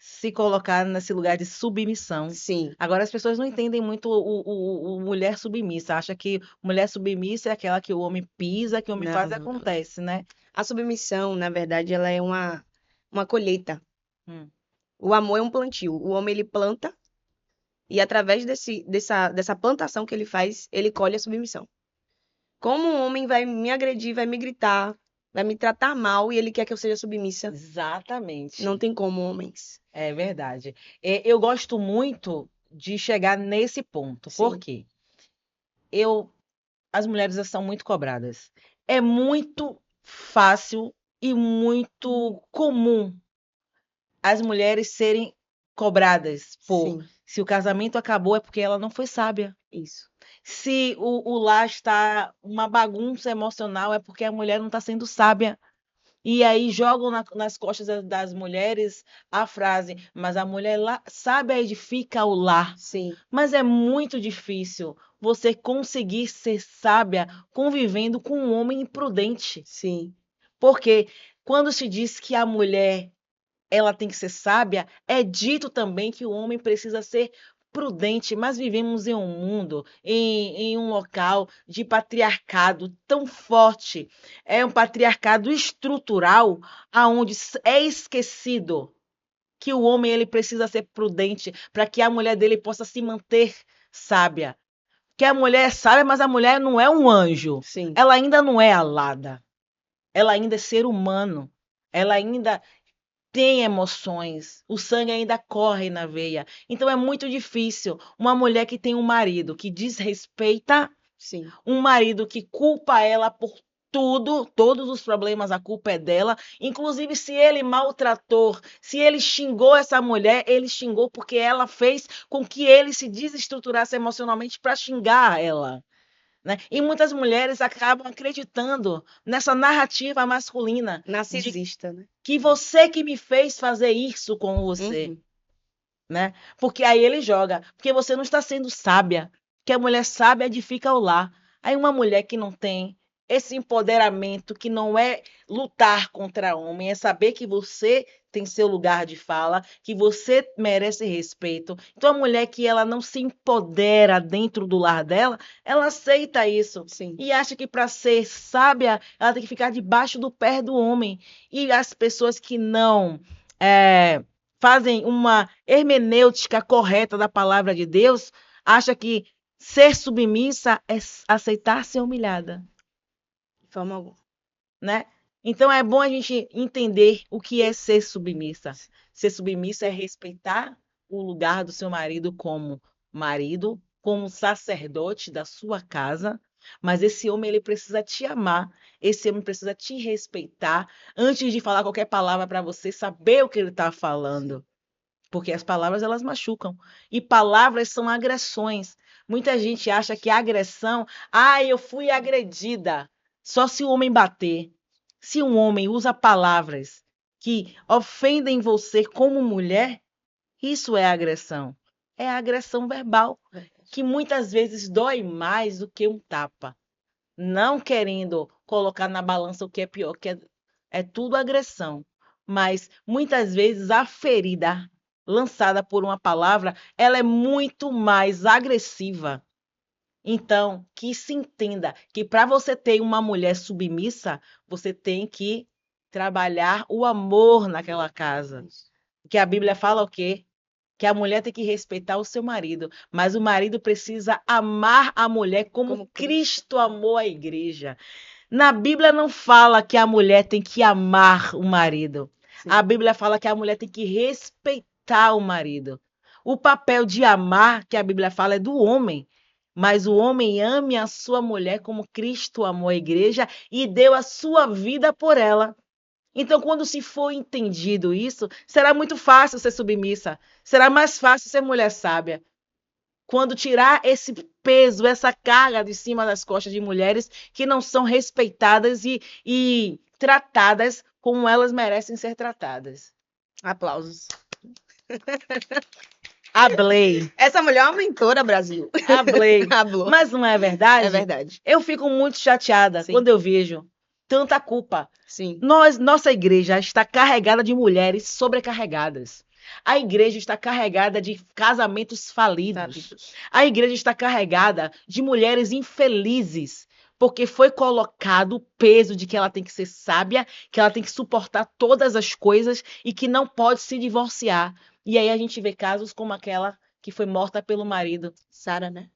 se colocar nesse lugar de submissão. Sim. Agora as pessoas não entendem muito o mulher submissa, acha que mulher submissa é aquela que o homem pisa, que o homem Não, faz e não, não. acontece, né? A submissão, na verdade, ela é uma colheita. Hum, O amor é um plantio. O homem, ele planta e através dessa plantação que ele faz, ele colhe a submissão. Como um homem vai me agredir, vai me gritar, vai me tratar mal e ele quer que eu seja submissa, não exatamente, tem como, homens. é verdade. Eu gosto muito de chegar nesse ponto, Sim, porque eu, as mulheres são muito cobradas. É muito fácil e muito comum as mulheres serem cobradas por sim, se o casamento acabou é porque ela não foi sábia. isso. Se o lar está uma bagunça emocional é porque a mulher não está sendo sábia. E aí jogam nas costas das mulheres a frase, mas a mulher lá, sábia edifica o lar. Sim, Mas é muito difícil você conseguir ser sábia convivendo com um homem imprudente. sim, Porque quando se diz que a mulher ela tem que ser sábia, é dito também que o homem precisa ser prudente, mas vivemos em um mundo, em um local de patriarcado tão forte. É um patriarcado estrutural, aonde é esquecido que o homem ele precisa ser prudente para que a mulher dele possa se manter sábia. Que a mulher é sábia, mas a mulher não é um anjo. sim, Ela ainda não é alada. Ela ainda é ser humano. Ela ainda tem emoções, o sangue ainda corre na veia. Então é muito difícil uma mulher que tem um marido que desrespeita, sim. um marido que culpa ela por tudo, todos os problemas, a culpa é dela. Inclusive, se ele maltratou, se ele xingou essa mulher, ele xingou porque ela fez com que ele se desestruturasse emocionalmente para xingar ela. Né? E muitas mulheres acabam acreditando nessa narrativa masculina de Narcisista, né? que você que me fez fazer isso com você, Uhum. né? Porque aí ele joga, porque você não está sendo sábia, que a mulher sábia edifica o lar. Aí uma mulher que não tem esse empoderamento, que não é lutar contra homem, é saber que você tem seu lugar de fala, que você merece respeito. Então a mulher que ela não se empodera dentro do lar dela, ela aceita isso Sim, e acha que para ser sábia, ela tem que ficar debaixo do pé do homem. E as pessoas que não fazem uma hermenêutica correta da palavra de Deus, acha que ser submissa é aceitar ser humilhada, de forma alguma. né? Então é bom a gente entender o que é ser submissa. Ser submissa é respeitar o lugar do seu marido, como sacerdote da sua casa, mas esse homem ele precisa te amar, esse homem precisa te respeitar antes de falar qualquer palavra para você saber o que ele está Sim, falando. Porque as palavras elas machucam. E palavras são agressões. Muita gente acha que a agressão, eu fui agredida. Só se o homem bater. Se um homem usa palavras que ofendem você como mulher, isso é agressão. É agressão verbal, verdade. que muitas vezes dói mais do que um tapa. Não querendo colocar na balança o que é pior, que é tudo agressão. Mas muitas vezes a ferida lançada por uma palavra, ela é muito mais agressiva. Então, que se entenda que para você ter uma mulher submissa, você tem que trabalhar o amor naquela casa. Que a Bíblia fala o quê? Que a mulher tem que respeitar o seu marido, mas o marido precisa amar a mulher como Como Cristo amou a igreja. Na Bíblia não fala que a mulher tem que amar o marido. Sim. A Bíblia fala que a mulher tem que respeitar o marido. O papel de amar, que a Bíblia fala, é do homem. Mas o homem ame a sua mulher como Cristo amou a igreja e deu a sua vida por ela. Então, quando se for entendido isso, será muito fácil ser submissa. Será mais fácil ser mulher sábia. Quando tirar esse peso, essa carga de cima das costas de mulheres que não são respeitadas e tratadas como elas merecem ser tratadas. Aplausos. Hablei, Essa mulher é uma mentora, Brasil. hablei. Hablou. Mas não é verdade? É verdade. Eu fico muito chateada Sim. quando eu vejo tanta culpa. Sim. Nossa igreja está carregada de mulheres sobrecarregadas. A igreja está carregada de casamentos falidos. A igreja está carregada de mulheres infelizes, porque foi colocado o peso de que ela tem que ser sábia, que ela tem que suportar todas as coisas e que não pode se divorciar. E aí a gente vê casos como aquela que foi morta pelo marido. Sara, né?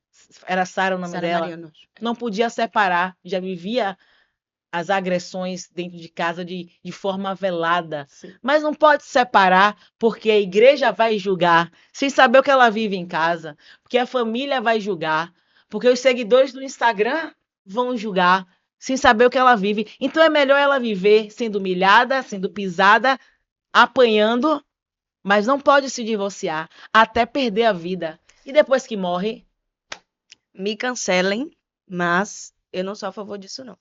Era Sara o nome Sara dela. Mariano. Não podia separar, já vivia as agressões dentro de casa de forma velada. Sim. Mas não pode separar, porque a igreja vai julgar, sem saber o que ela vive em casa, porque a família vai julgar, porque os seguidores do Instagram vão julgar, sem saber o que ela vive. Então é melhor ela viver sendo humilhada, sendo pisada, apanhando, mas não pode se divorciar até perder a vida. E depois que morre, Me cancelem, mas eu não sou a favor disso, não.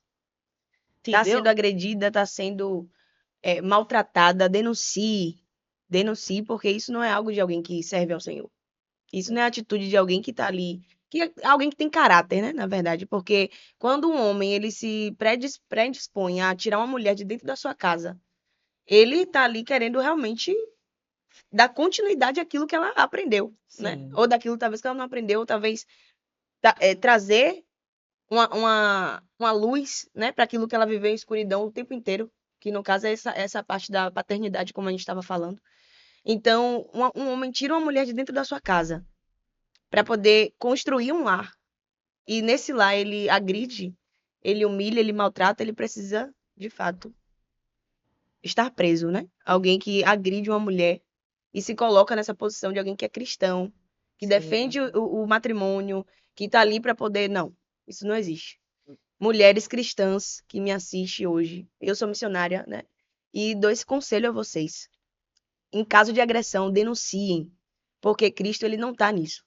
Tá entendeu? sendo agredida, tá sendo maltratada, denuncie. Denuncie, porque isso não é algo de alguém que serve ao Senhor. Isso não é atitude de alguém que tá ali, que é alguém que tem caráter, né, na verdade, porque quando um homem ele se predispõe a tirar uma mulher de dentro da sua casa, ele tá ali querendo realmente dar continuidade àquilo que ela aprendeu, né? Sim. Ou daquilo talvez que ela não aprendeu, ou talvez trazer uma luz, né, para aquilo que ela viveu em escuridão o tempo inteiro, que no caso é essa parte da paternidade, como a gente estava falando. Então, um homem tira uma mulher de dentro da sua casa para poder construir um lar. E nesse lar ele agride, ele humilha, ele maltrata, ele precisa, de fato, estar preso, né? Alguém que agride uma mulher e se coloca nessa posição de alguém que é cristão, que Sim. defende o matrimônio, que tá ali para poder. Não, isso não existe. Mulheres cristãs que me assistem hoje, eu sou missionária, né? E dou esse conselho a vocês. Em caso de agressão, denunciem, porque Cristo ele não tá nisso.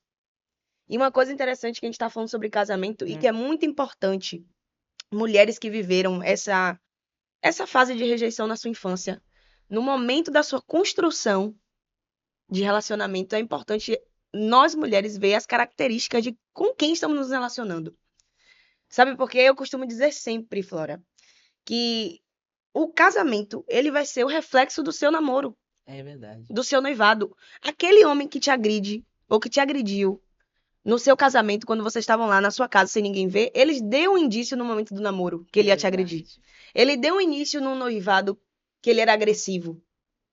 E uma coisa interessante que a gente está falando sobre casamento e que é muito importante, mulheres que viveram essa fase de rejeição na sua infância, no momento da sua construção de relacionamento, é importante nós mulheres ver as características de com quem estamos nos relacionando. Sabe por quê? Eu costumo dizer sempre, Flora, que o casamento, ele vai ser o reflexo do seu namoro, É verdade. do seu noivado. Aquele homem que te agride ou que te agrediu no seu casamento, quando vocês estavam lá na sua casa sem ninguém ver, ele deu um indício no momento do namoro que ele ia te agredir. Ele deu um início no noivado que ele era agressivo,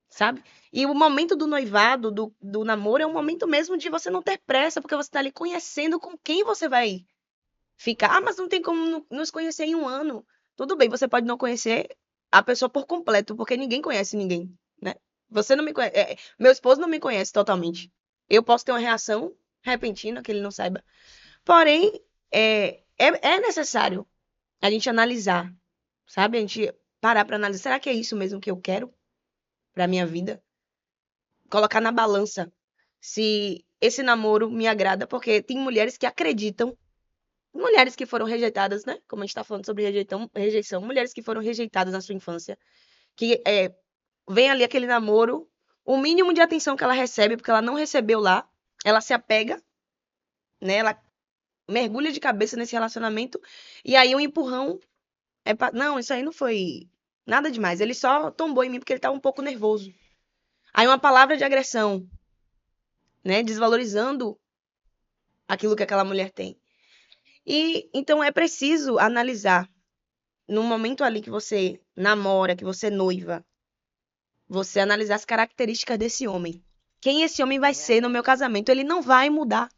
sabe? E o momento do noivado, do namoro, é um momento mesmo de você não ter pressa, porque você tá ali conhecendo com quem você vai ficar. Ah, mas não tem como nos conhecer em um ano. Tudo bem, você pode não conhecer a pessoa por completo, porque ninguém conhece ninguém, né? Você não me conhece. Meu esposo não me conhece totalmente. Eu posso ter uma reação repentina que ele não saiba. Porém, é necessário a gente analisar, sabe? A gente parar para analisar. Será que é isso mesmo que eu quero para minha vida? Colocar na balança se esse namoro me agrada, porque tem mulheres que acreditam, mulheres que foram rejeitadas, né? Como a gente está falando sobre rejeição, mulheres que foram rejeitadas na sua infância, que vem ali aquele namoro, o mínimo de atenção que ela recebe, porque ela não recebeu lá, ela se apega, né? Ela mergulha de cabeça nesse relacionamento, e aí um empurrão não, isso aí não foi nada demais. Ele só tombou em mim porque ele estava um pouco nervoso. Aí uma palavra de agressão. né? Desvalorizando aquilo que aquela mulher tem. E então é preciso analisar no momento ali que você namora, que você noiva, você analisar as características desse homem. Quem esse homem vai É ser no meu verdade. casamento? Ele não vai mudar.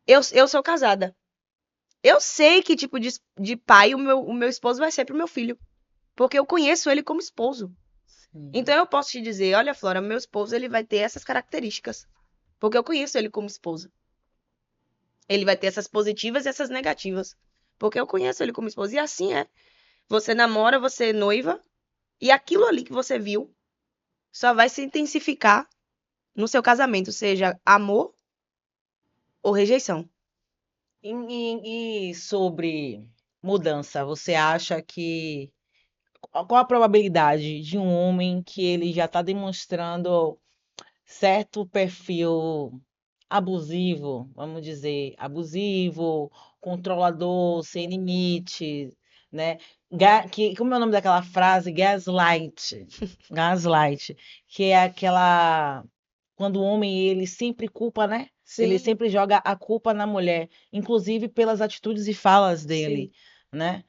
Eu sou casada. Eu sei que tipo de pai o meu esposo vai ser pro meu filho. Porque eu conheço ele como esposo. Então Sim. eu posso te dizer, olha, Flora, meu esposo ele vai ter essas características. Porque eu conheço ele como esposo. Ele vai ter essas positivas e essas negativas. Porque eu conheço ele como esposo. E assim é. Você namora, você noiva, e aquilo ali que você viu só vai se intensificar no seu casamento, seja amor ou rejeição. E sobre mudança, você acha que qual a probabilidade de um homem que ele já está demonstrando certo perfil abusivo, vamos dizer, abusivo, controlador, sem limites, né? Como é o nome daquela frase? Gaslight. Gaslight, que é aquela quando o homem ele sempre culpa, né? Ele Sim, sempre joga a culpa na mulher, inclusive pelas atitudes e falas sim. dele, né?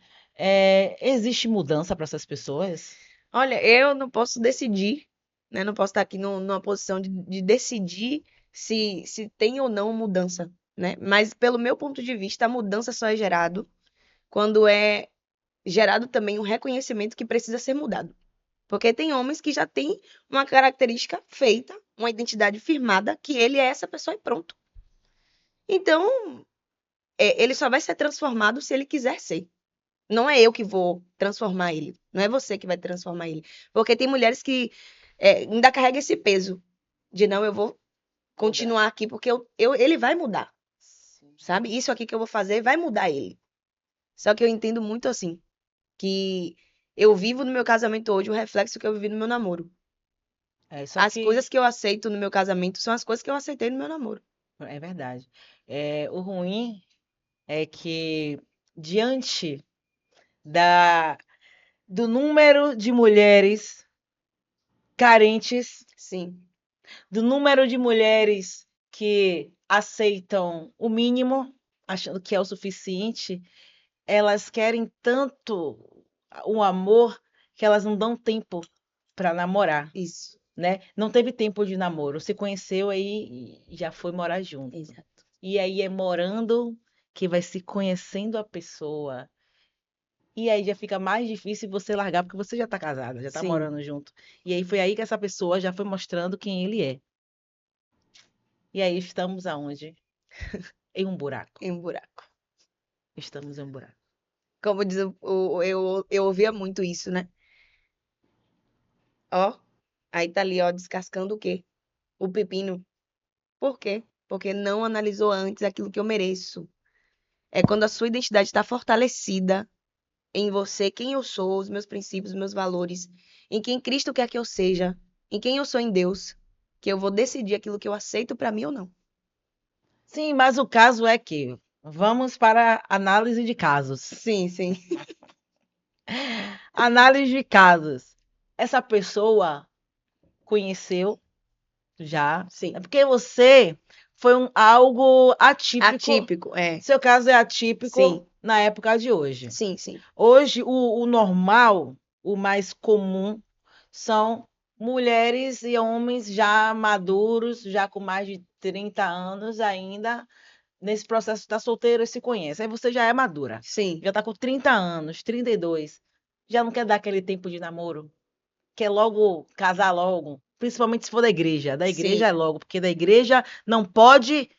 Existe mudança para essas pessoas? Olha, eu não posso decidir, né? Não posso estar aqui numa posição de decidir se tem ou não mudança, né? Mas pelo meu ponto de vista, a mudança só é gerado quando é gerado também um reconhecimento que precisa ser mudado. Porque tem homens que já têm uma característica feita, uma identidade firmada, que ele é essa pessoa e pronto. Então, ele só vai ser transformado se ele quiser ser. Não é eu que vou transformar ele. Não é você que vai transformar ele. Porque tem mulheres que ainda carregam esse peso de não, eu vou Mudar. continuar aqui porque ele vai mudar, Sim. sabe? Isso aqui que eu vou fazer vai mudar ele. Só que eu entendo muito assim, que eu vivo no meu casamento hoje o reflexo que eu vivi no meu namoro. Só As que coisas que eu aceito no meu casamento são as coisas que eu aceitei no meu namoro. é verdade. O ruim é que diante da, do número de mulheres carentes, Sim, do número de mulheres que aceitam o mínimo, achando que é o suficiente, elas querem tanto o amor que elas não dão tempo para namorar, isso. né? Não teve tempo de namoro, se conheceu aí e já foi morar junto. Exato. E aí é morando que vai se conhecendo a pessoa. E aí já fica mais difícil você largar, porque você já tá casada, já tá Sim, morando junto. E aí foi aí que essa pessoa já foi mostrando quem ele é. E aí estamos aonde? Em um buraco. em um buraco. Estamos em um buraco. Como diz eu ouvia muito isso, né? Ó, aí tá ali, ó, descascando o quê? O pepino. Por quê? Porque não analisou antes aquilo que eu mereço. É quando a sua identidade está fortalecida em você, quem eu sou, os meus princípios, os meus valores, em quem Cristo quer que eu seja, em quem eu sou em Deus, que eu vou decidir aquilo que eu aceito pra mim ou não. Sim, mas o caso é que vamos para a análise de casos. Sim, sim, Análise de casos. Essa pessoa conheceu já. É sim. porque você foi algo atípico. Atípico, é. Seu caso é atípico Sim, na época de hoje. sim, sim. Hoje, o normal, o mais comum, são mulheres e homens já maduros, já com mais de 30 anos ainda, nesse processo de estar solteiro e se conhece. Aí você já é madura, Sim, já está com 30 anos, 32, já não quer dar aquele tempo de namoro, quer logo casar logo, principalmente se for da igreja. Da igreja sim, é logo, porque da igreja não pode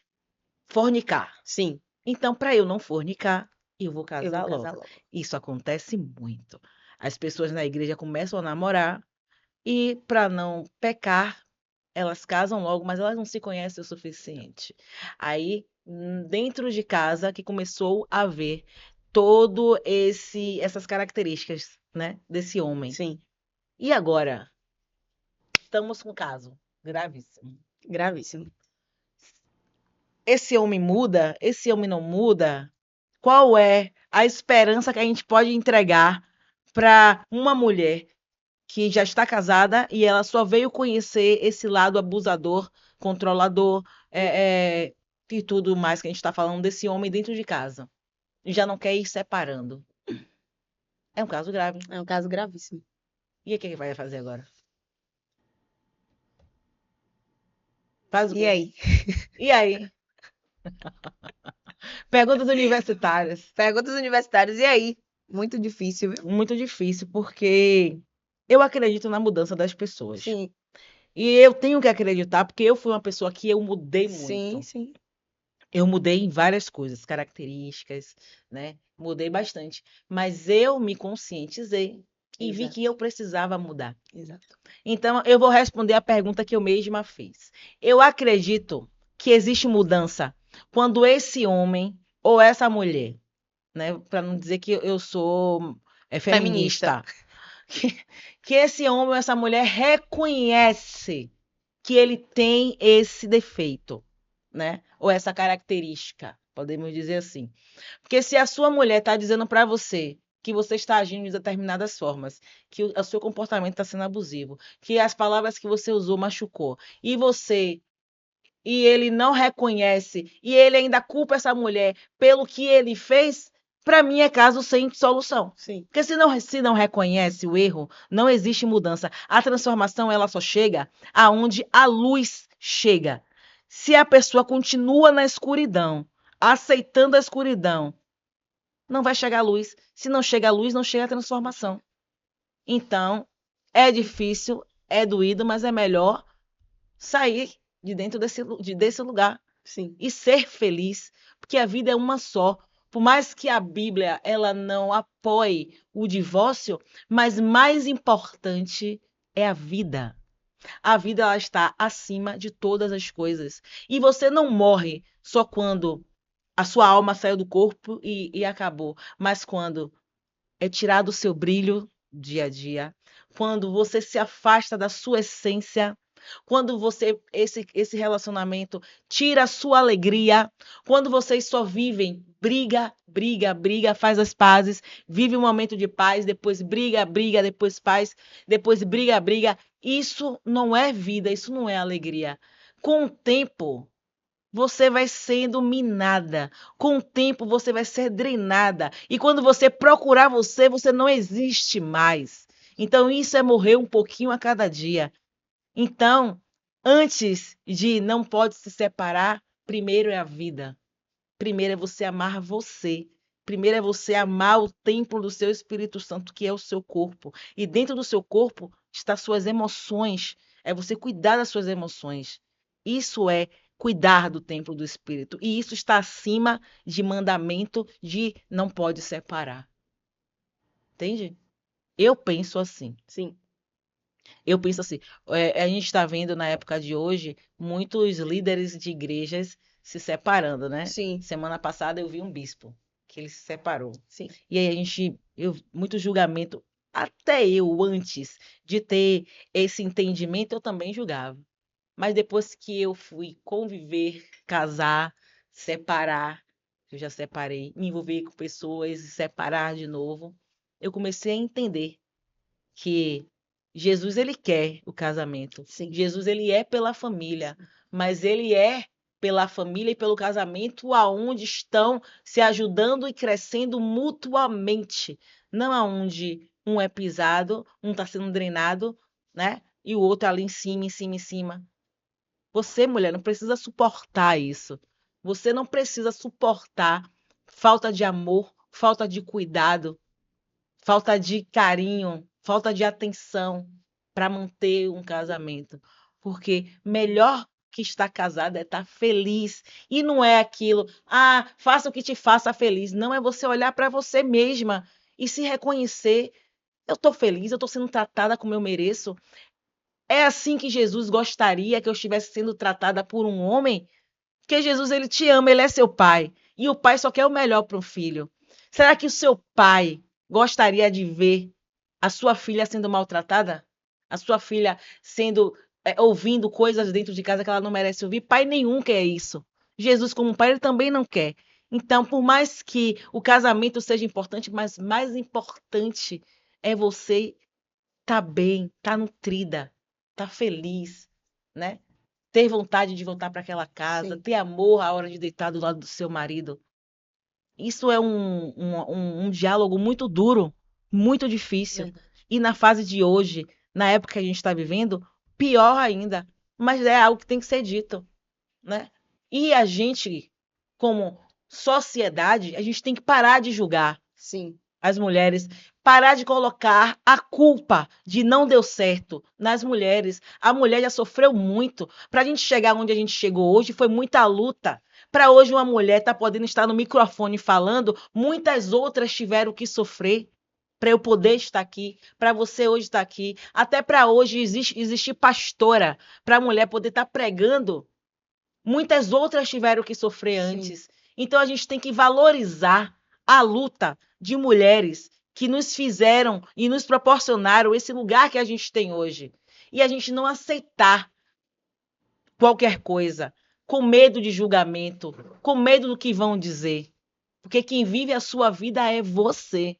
fornicar. sim. Então, para eu não fornicar, eu vou Eu vou casar casar logo. logo. Isso acontece muito. As pessoas na igreja começam a namorar e, para não pecar, elas casam logo, mas elas não se conhecem o suficiente. Aí, dentro de casa, que começou a ver todo essas características, né, desse homem. Sim, E agora, estamos com um caso gravíssimo. gravíssimo. Esse homem muda? Esse homem não muda? Qual é a esperança que a gente pode entregar para uma mulher que já está casada e ela só veio conhecer esse lado abusador controlador, e tudo mais que a gente está falando desse homem dentro de casa. E já não quer ir separando. É um caso grave. É um caso gravíssimo. E o que ele vai fazer agora? Faz o E quê? aí? E aí? Perguntas universitárias. Perguntas universitárias, e aí? Muito difícil, viu? Muito difícil, porque eu acredito na mudança das pessoas. Sim, E eu tenho que acreditar, porque eu fui uma pessoa que eu mudei sim, muito. sim. Eu mudei em várias coisas, características, né? Mudei bastante. Mas eu me conscientizei e vi que Exato, eu precisava mudar. exato. Então, eu vou responder a pergunta que eu mesma fiz. Eu acredito que existe mudança quando esse homem ou essa mulher, né? Para não dizer que eu sou Feminista. feminista, que esse homem ou essa mulher reconhece que ele tem esse defeito, né? Ou essa característica, podemos dizer assim. Porque se a sua mulher está dizendo para você que você está agindo de determinadas formas, que o seu comportamento está sendo abusivo, que as palavras que você usou machucou, e ele não reconhece, e ele ainda culpa essa mulher pelo que ele fez, para mim é caso sem solução. Sim, Porque se não reconhece o erro, não existe mudança. A transformação ela só chega aonde a luz chega. Se a pessoa continua na escuridão, aceitando a escuridão, não vai chegar a luz. Se não chega a luz, não chega a transformação. Então, é difícil, é doído, mas é melhor sair de dentro desse lugar sim. e ser feliz, porque a vida é uma só. Por mais que a Bíblia ela não apoie o divórcio, mas mais importante é a vida. A vida ela está acima de todas as coisas. E você não morre só quando a sua alma saiu do corpo e acabou, mas quando é tirado o seu brilho dia a dia, quando você se afasta da sua essência, quando você esse relacionamento tira a sua alegria, quando vocês só vivem briga, briga, briga, faz as pazes, vive um momento de paz, depois briga, briga, depois paz, depois briga, briga, isso não é vida, isso não é alegria. Com o tempo, você vai sendo minada. Com o tempo, você vai ser drenada. E quando você procurar você, você não existe mais. Então, isso é morrer um pouquinho a cada dia. Então, antes de não pode se separar, primeiro é a vida. Primeiro é você amar você. Primeiro é você amar o templo do seu Espírito Santo, que é o seu corpo. E dentro do seu corpo estão suas emoções. É você cuidar das suas emoções. Isso é cuidar do templo do Espírito. E isso está acima de mandamento de não pode separar. Entende? Eu penso assim. Sim, Eu penso assim, a gente está vendo na época de hoje muitos líderes de igrejas se separando, né? sim, Semana passada eu vi um bispo que ele se separou. sim. E aí muito julgamento, até eu antes de ter esse entendimento, eu também julgava. Mas depois que eu fui conviver, casar, separar, eu já separei, me envolver com pessoas e separar de novo, eu comecei a entender que Jesus ele quer o casamento. Sim. Jesus ele é pela família, mas ele é pela família e pelo casamento aonde estão se ajudando e crescendo mutuamente, não aonde um é pisado, um está sendo drenado, né? E o outro ali em cima, em cima, em cima. Você, mulher, não precisa suportar isso. Você não precisa suportar falta de amor, falta de cuidado, falta de carinho, falta de atenção para manter um casamento. Porque melhor que estar casada é estar feliz. E não é aquilo, faça o que te faça feliz. Não, é você olhar para você mesma e se reconhecer. Eu estou feliz, eu estou sendo tratada como eu mereço. É assim que Jesus gostaria que eu estivesse sendo tratada por um homem? Porque Jesus, ele te ama, ele é seu pai. E o pai só quer o melhor para um filho. Será que o seu pai gostaria de ver a sua filha sendo maltratada? A sua filha sendo ouvindo coisas dentro de casa que ela não merece ouvir? Pai nenhum quer isso. Jesus, como pai, ele também não quer. Então, por mais que o casamento seja importante, mas mais importante é você estar bem, estar nutrida, estar feliz, né? ter vontade de voltar para aquela casa, Sim. ter amor à hora de deitar do lado do seu marido. Isso é um diálogo muito duro, muito difícil. Verdade. E na fase de hoje, na época que a gente está vivendo, pior ainda. Mas é algo que tem que ser dito, né? E a gente, como sociedade, a gente tem que parar de julgar Sim. as mulheres, parar de colocar a culpa de não deu certo nas mulheres. A mulher já sofreu muito. Para a gente chegar onde a gente chegou hoje, foi muita luta. Para hoje uma mulher estar podendo estar no microfone falando, muitas outras tiveram que sofrer para eu poder estar aqui, para você hoje estar aqui. Até para hoje existir pastora, para a mulher poder estar pregando. Muitas outras tiveram que sofrer Sim. antes. Então a gente tem que valorizar a luta de mulheres que nos fizeram e nos proporcionaram esse lugar que a gente tem hoje. E a gente não aceitar qualquer coisa com medo de julgamento, com medo do que vão dizer. Porque quem vive a sua vida é você.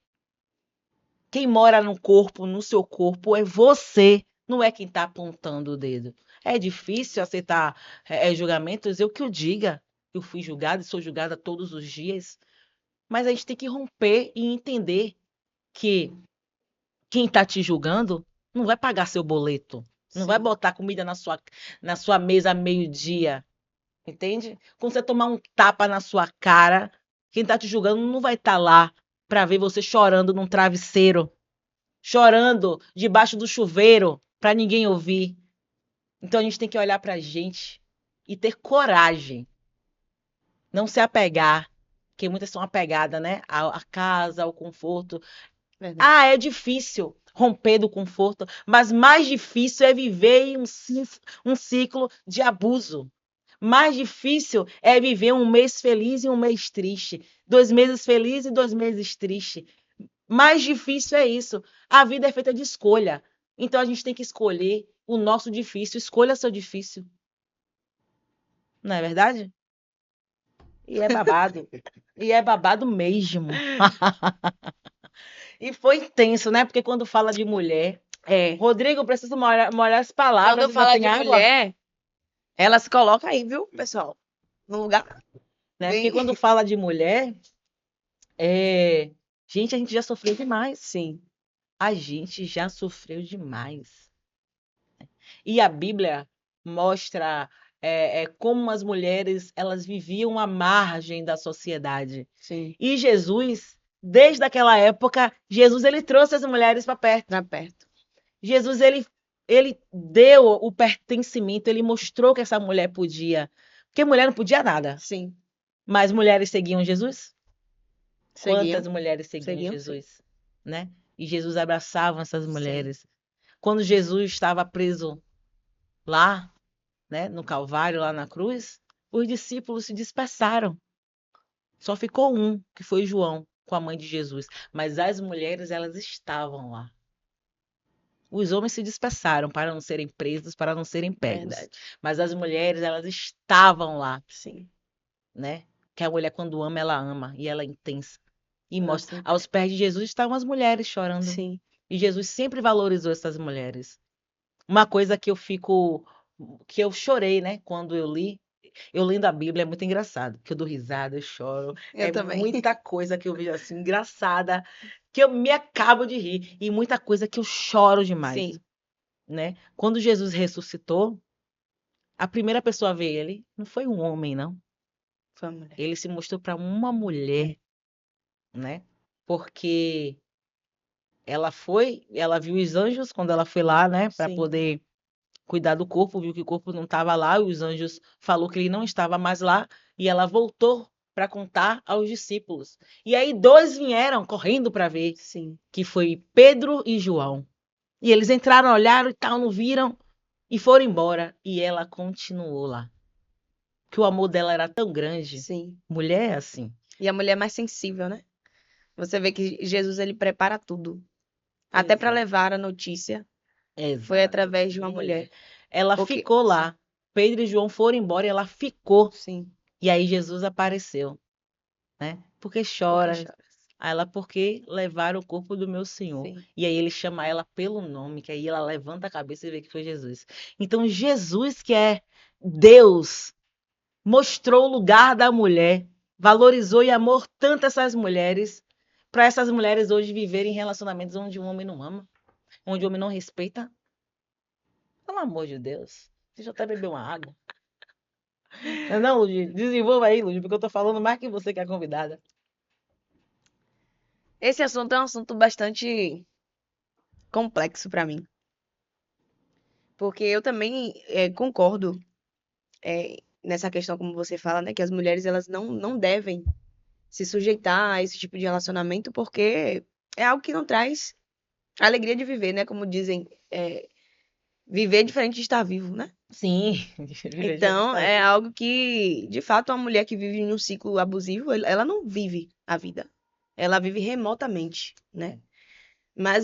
Quem mora no corpo, no seu corpo, é você. Não é quem está apontando o dedo. É difícil aceitar julgamentos, eu que o diga. Eu fui julgada e sou julgada todos os dias. Mas a gente tem que romper e entender que quem está te julgando não vai pagar seu boleto. Não vai Sim. botar comida na sua mesa a meio-dia. Entende? Quando você tomar um tapa na sua cara, quem está te julgando não vai estar lá para ver você chorando num travesseiro, chorando debaixo do chuveiro para ninguém ouvir. Então a gente tem que olhar para a gente e ter coragem, não se apegar, porque muitas são apegadas, né? À casa, ao conforto. Verdade. Ah, é difícil romper do conforto, mas mais difícil é viver em um ciclo de abuso. Mais difícil é viver um mês feliz e um mês triste. 2 meses felizes e 2 meses tristes. Mais difícil é isso. A vida é feita de escolha. Então a gente tem que escolher o nosso difícil. Escolha seu difícil. Não é verdade? E é babado. E é babado mesmo. E foi intenso, né? Porque quando fala de mulher. É. Rodrigo, eu preciso molhar as palavras. Quando Ainda fala tem de água? mulher, ela se coloca aí, viu, pessoal? No lugar Né? Porque bem. quando fala de mulher, gente, a gente já sofreu demais. Sim. A gente já sofreu demais. E a Bíblia mostra como as mulheres elas viviam à margem da sociedade. Sim. E Jesus, desde aquela época, Jesus ele trouxe as mulheres para perto. Pra perto. Jesus ele deu o pertencimento, ele mostrou que essa mulher podia. Porque mulher não podia nada. Sim. Mas mulheres seguiam Jesus? Seguiam. Quantas mulheres seguiam Seguiam, sim. Jesus? Né? E Jesus abraçava essas Sim. mulheres. Quando Jesus estava preso lá, né, no Calvário, lá na cruz, os discípulos se dispersaram. Só ficou um, que foi João, com a mãe de Jesus. Mas as mulheres, elas estavam lá. Os homens se dispersaram para não serem presos, para não serem pegos. Verdade. Mas as mulheres, elas estavam lá, Sim. né? Que a mulher, quando ama, ela ama. E ela é intensa. E Ela mostra. sempre. Aos pés de Jesus estavam as mulheres chorando. Sim. E Jesus sempre valorizou essas mulheres. Uma coisa que que eu chorei, né, quando eu li. Eu lendo a Bíblia é muito engraçado, que eu dou risada, eu choro. Eu É também. muita coisa que eu vejo assim, engraçada, que eu me acabo de rir. E muita coisa que eu choro demais, Sim. né? Quando Jesus ressuscitou, a primeira pessoa a ver ele não foi um homem, não. Foi a mulher. Ele se mostrou para uma mulher, né? Porque ela viu os anjos quando ela foi lá, né, para Sim. poder cuidar do corpo, viu que o corpo não estava lá, os anjos falou que ele não estava mais lá, e ela voltou para contar aos discípulos. E aí dois vieram correndo para ver, Sim. que foi Pedro e João. E eles entraram, olharam e tal, não viram e foram embora. E ela continuou lá. Que o amor dela era tão grande. Sim. Mulher é assim. E a mulher é mais sensível, né? Você vê que Jesus ele prepara tudo. Até para Exato. levar a notícia foi Exato. através de uma mulher. Ela Porque ficou lá. Pedro e João foram embora e ela ficou. sim, E aí Jesus apareceu, né? Porque porque chora, choras. Aí ela, porque levaram o corpo do meu Senhor. Sim. E aí ele chama ela pelo nome, que aí ela levanta a cabeça e vê que foi Jesus. Então Jesus, que é Deus, mostrou o lugar da mulher, valorizou e amou tanto essas mulheres, para essas mulheres hoje viverem em relacionamentos onde o homem não ama, onde o homem não respeita. Pelo amor de Deus. Deixa eu até beber uma água. Não, não, Ludi, desenvolva aí, Ludi, porque eu tô falando mais que você que é a convidada. Esse assunto é um assunto bastante complexo para mim, porque eu também concordo nessa questão, como você fala, né, que as mulheres elas não devem se sujeitar a esse tipo de relacionamento, porque é algo que não traz alegria de viver, né? Como dizem, viver é diferente de estar vivo, né? Sim, Então, é algo que, de fato, uma mulher que vive em um ciclo abusivo, ela não vive a vida. Ela vive remotamente, né? Mas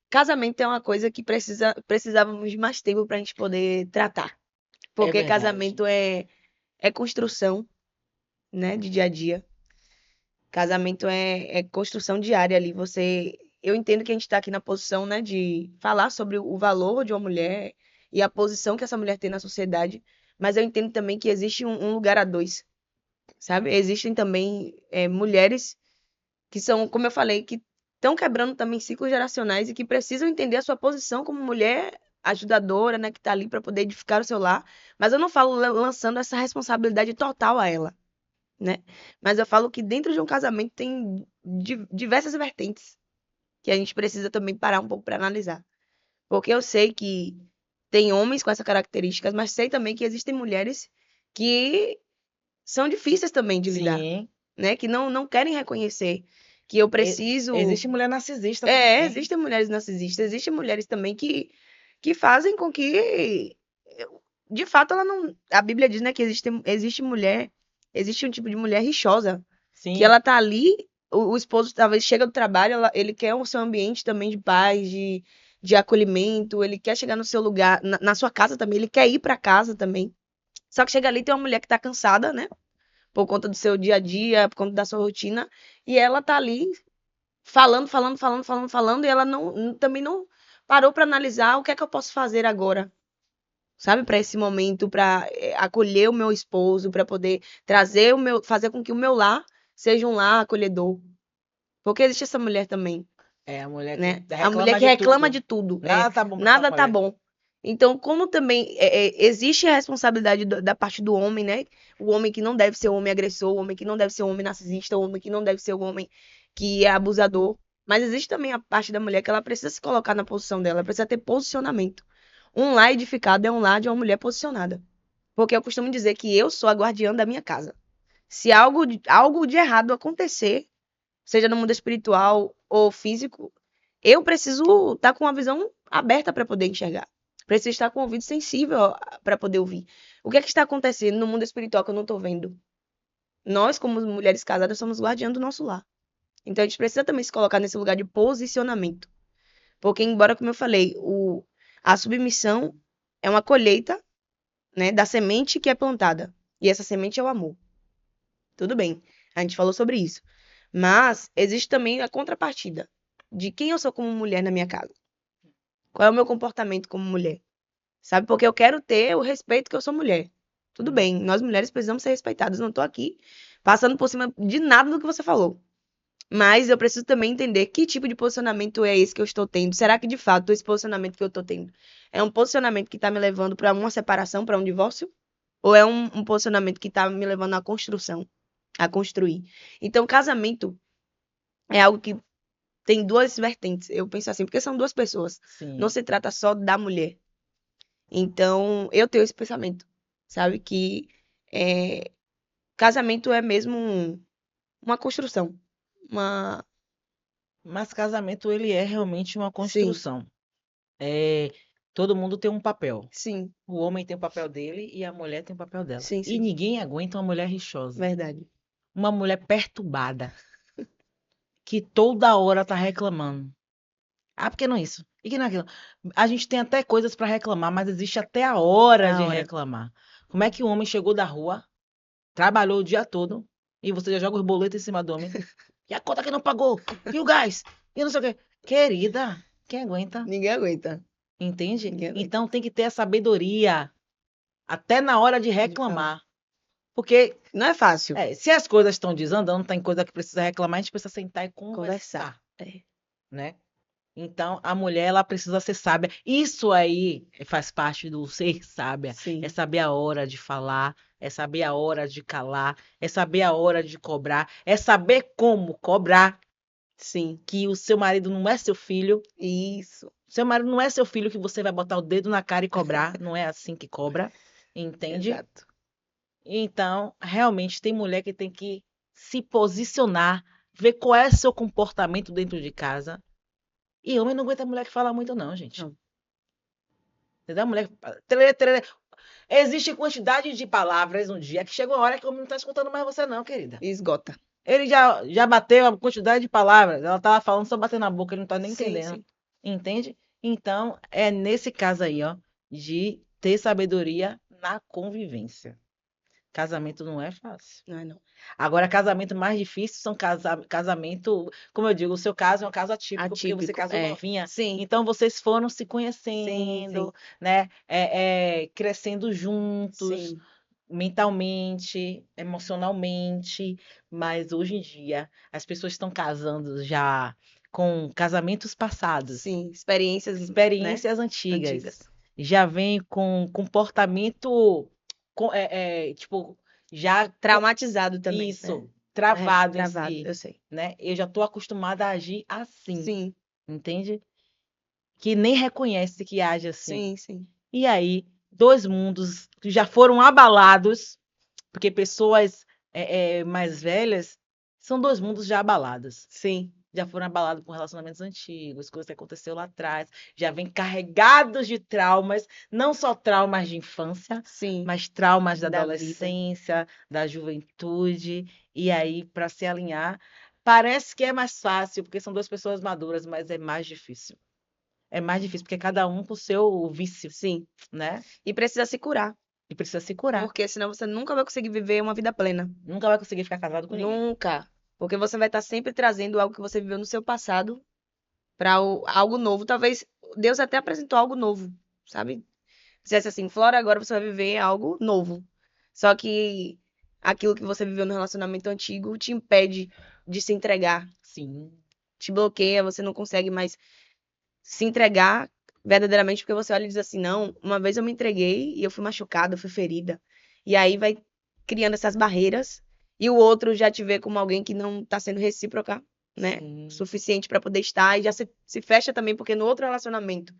casamento é uma coisa que precisávamos de mais tempo para a gente poder tratar. é Porque verdade. casamento é construção, né, de dia a dia. Casamento é construção diária ali. Eu entendo que a gente está aqui na posição, né, de falar sobre o valor de uma mulher e a posição que essa mulher tem na sociedade, mas eu entendo também que existe um lugar a dois, sabe? Existem também mulheres que são, como eu falei, que estão quebrando também ciclos geracionais e que precisam entender a sua posição como mulher ajudadora, né, que está ali para poder edificar o seu lar. Mas eu não falo lançando essa responsabilidade total a ela, né? Mas eu falo que dentro de um casamento tem diversas vertentes que a gente precisa também parar um pouco para analisar. Porque eu sei que tem homens com essas características, mas sei também que existem mulheres que são difíceis também de lidar, Sim. né? Que não querem reconhecer que eu preciso. Existe mulher narcisista também. Existem mulheres narcisistas, existem mulheres também que fazem com que, de fato, ela não. A Bíblia diz, né, que existe mulher, existe um tipo de mulher rixosa, que Sim. ela tá ali, o esposo talvez chega do trabalho, ele quer o seu ambiente também de paz, de acolhimento, ele quer chegar no seu lugar, na sua casa também, ele quer ir para casa também. Só que chega ali, tem uma mulher que tá cansada, né? Por conta do seu dia a dia, por conta da sua rotina, e ela tá ali falando, e ela também não parou para analisar o que é que eu posso fazer agora, sabe, para esse momento, para acolher o meu esposo, para poder fazer com que o meu lar seja um lar acolhedor. Porque existe essa mulher também, É a mulher que né? A mulher reclama que de reclama tudo. de tudo, Nada tá bom pra essa nada tá mulher. bom. Então, como também existe a responsabilidade da parte do homem, né? O homem que não deve ser o homem agressor, o homem que não deve ser o homem narcisista, o homem que não deve ser o homem que é abusador. Mas existe também a parte da mulher que ela precisa se colocar na posição dela, ela precisa ter posicionamento. Um lar edificado é um lar de uma mulher posicionada. Porque eu costumo dizer que eu sou a guardiã da minha casa. Se algo de errado acontecer, seja no mundo espiritual ou físico, eu preciso estar com uma visão aberta para poder enxergar. Preciso estar com o ouvido sensível para poder ouvir. O que é que está acontecendo no mundo espiritual que eu não estou vendo? Nós, como mulheres casadas, somos guardiãs do nosso lar. Então a gente precisa também se colocar nesse lugar de posicionamento. Porque, embora, como eu falei, a submissão é uma colheita, né, da semente que é plantada. E essa semente é o amor. Tudo bem, a gente falou sobre isso. Mas existe também a contrapartida de quem eu sou como mulher na minha casa. Qual é o meu comportamento como mulher? Sabe? Porque eu quero ter o respeito que eu sou mulher. Tudo bem, nós mulheres precisamos ser respeitadas. Não tô aqui passando por cima de nada do que você falou. Mas eu preciso também entender que tipo de posicionamento é esse que eu estou tendo. Será que de fato esse posicionamento que eu estou tendo é um posicionamento que está me levando para uma separação, para um divórcio? Ou é um posicionamento que está me levando à construção, a construir? Então, casamento é algo que tem duas vertentes. Eu penso assim, porque são duas pessoas. Não Sim. se trata só da mulher. Então, eu tenho esse pensamento, sabe? Que é, casamento é mesmo uma construção. Uma. Mas casamento, ele é realmente uma Sim, construção. É, todo mundo tem um papel. sim, O homem tem o papel dele e a mulher tem o papel dela. sim, E sim. ninguém aguenta uma mulher rixosa. Verdade. Uma mulher perturbada, que toda hora tá reclamando. Ah, porque não isso? E que não é aquilo? A gente tem até coisas para reclamar, mas existe até a hora A de hora. reclamar. Como é que o homem chegou da rua, trabalhou o dia todo, e você já joga os boletos em cima do homem? E a conta que não pagou? E o gás? E não sei o quê. Querida, quem aguenta? Ninguém aguenta. Entende? Ninguém aguenta. Então tem que ter a sabedoria até na hora de De falar. reclamar. Porque Não é fácil se as coisas estão desandando, tem coisa que precisa reclamar, a gente precisa sentar e conversar, conversar. É. né? Então, a mulher, ela precisa ser sábia. Isso aí faz parte do ser sábia. Sim. É saber a hora de falar, é saber a hora de calar, é saber a hora de cobrar, é saber como cobrar, Sim. que o seu marido não é seu filho. Isso. Seu marido não é seu filho que você vai botar o dedo na cara e cobrar. Não é assim que cobra. Entende? Exato. Então, realmente, tem mulher que tem que se posicionar, ver qual é o seu comportamento dentro de casa. E homem não aguenta mulher que fala muito, não, gente. Não. Entendeu? Mulher. Trelê, trelê. Existe quantidade de palavras um dia que chega uma hora que o homem não está escutando mais você, não, querida. Esgota. Ele já bateu a quantidade de palavras. Ela estava falando só batendo na boca, ele não está nem Sim, entendendo. sim. Entende? Então, é nesse caso aí, ó, de ter sabedoria na convivência. Casamento não é fácil. Não é não. Agora, casamento mais difícil são casamento, como eu digo, o seu caso é um caso atípico, porque você Atípico. casou É. novinha. Sim. Então, vocês foram se Sim, conhecendo, sim. né? Crescendo juntos, Sim. mentalmente, emocionalmente. Mas hoje em dia, as pessoas estão casando já com casamentos passados, Sim. Experiências, né? experiências antigas. Antigas. Já vem com comportamento, tipo, já Traumatizado também, né? isso, travado em Travado, si, eu sei. né? Eu já estou acostumada a agir assim, Sim. entende? Que nem reconhece que age assim. Sim, sim. E aí, dois mundos que já foram abalados, porque pessoas mais velhas são dois mundos já abalados. Sim. Já foram abalados por relacionamentos antigos, coisas que aconteceu lá atrás, já vêm carregados de traumas, não só traumas de infância, Sim. mas traumas da Da vida. adolescência, da juventude, e aí para se alinhar, parece que é mais fácil, porque são duas pessoas maduras, mas é mais difícil. É mais difícil, porque cada um com o seu vício, Sim. né? E precisa se curar, E precisa se curar. porque senão você nunca vai conseguir viver uma vida plena. Nunca vai conseguir ficar casado com ninguém. Nunca. Porque você vai estar sempre trazendo algo que você viveu no seu passado para algo novo. Talvez Deus até apresentou algo novo, sabe? Dissesse assim, Flora, agora você vai viver algo novo. Só que aquilo que você viveu no relacionamento antigo te impede de se entregar, Sim. te bloqueia, você não consegue mais se entregar verdadeiramente, porque você olha e diz assim, não, uma vez eu me entreguei e eu fui machucada, eu fui ferida. E aí vai criando essas barreiras e o outro já te vê como alguém que não está sendo recíproca, né? Sim. Suficiente para poder estar e já se fecha também, porque no outro relacionamento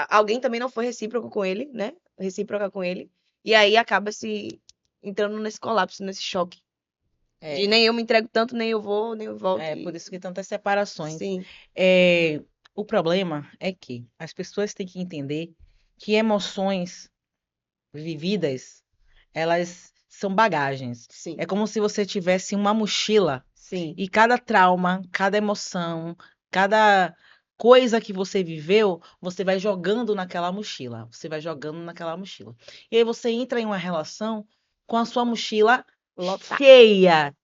alguém também não foi recíproco com ele, né? Recíproca com ele. E aí acaba se entrando nesse colapso, nesse choque. De nem eu me entrego tanto, nem eu vou, nem eu volto. Por isso que tantas separações. Sim. O problema é que as pessoas têm que entender que emoções vividas, elas são bagagens. Sim. É como se você tivesse uma mochila Sim. e cada trauma, cada emoção, cada coisa que você viveu, você vai jogando naquela mochila. Você vai jogando naquela mochila. E aí você entra em uma relação com a sua mochila Lotar. cheia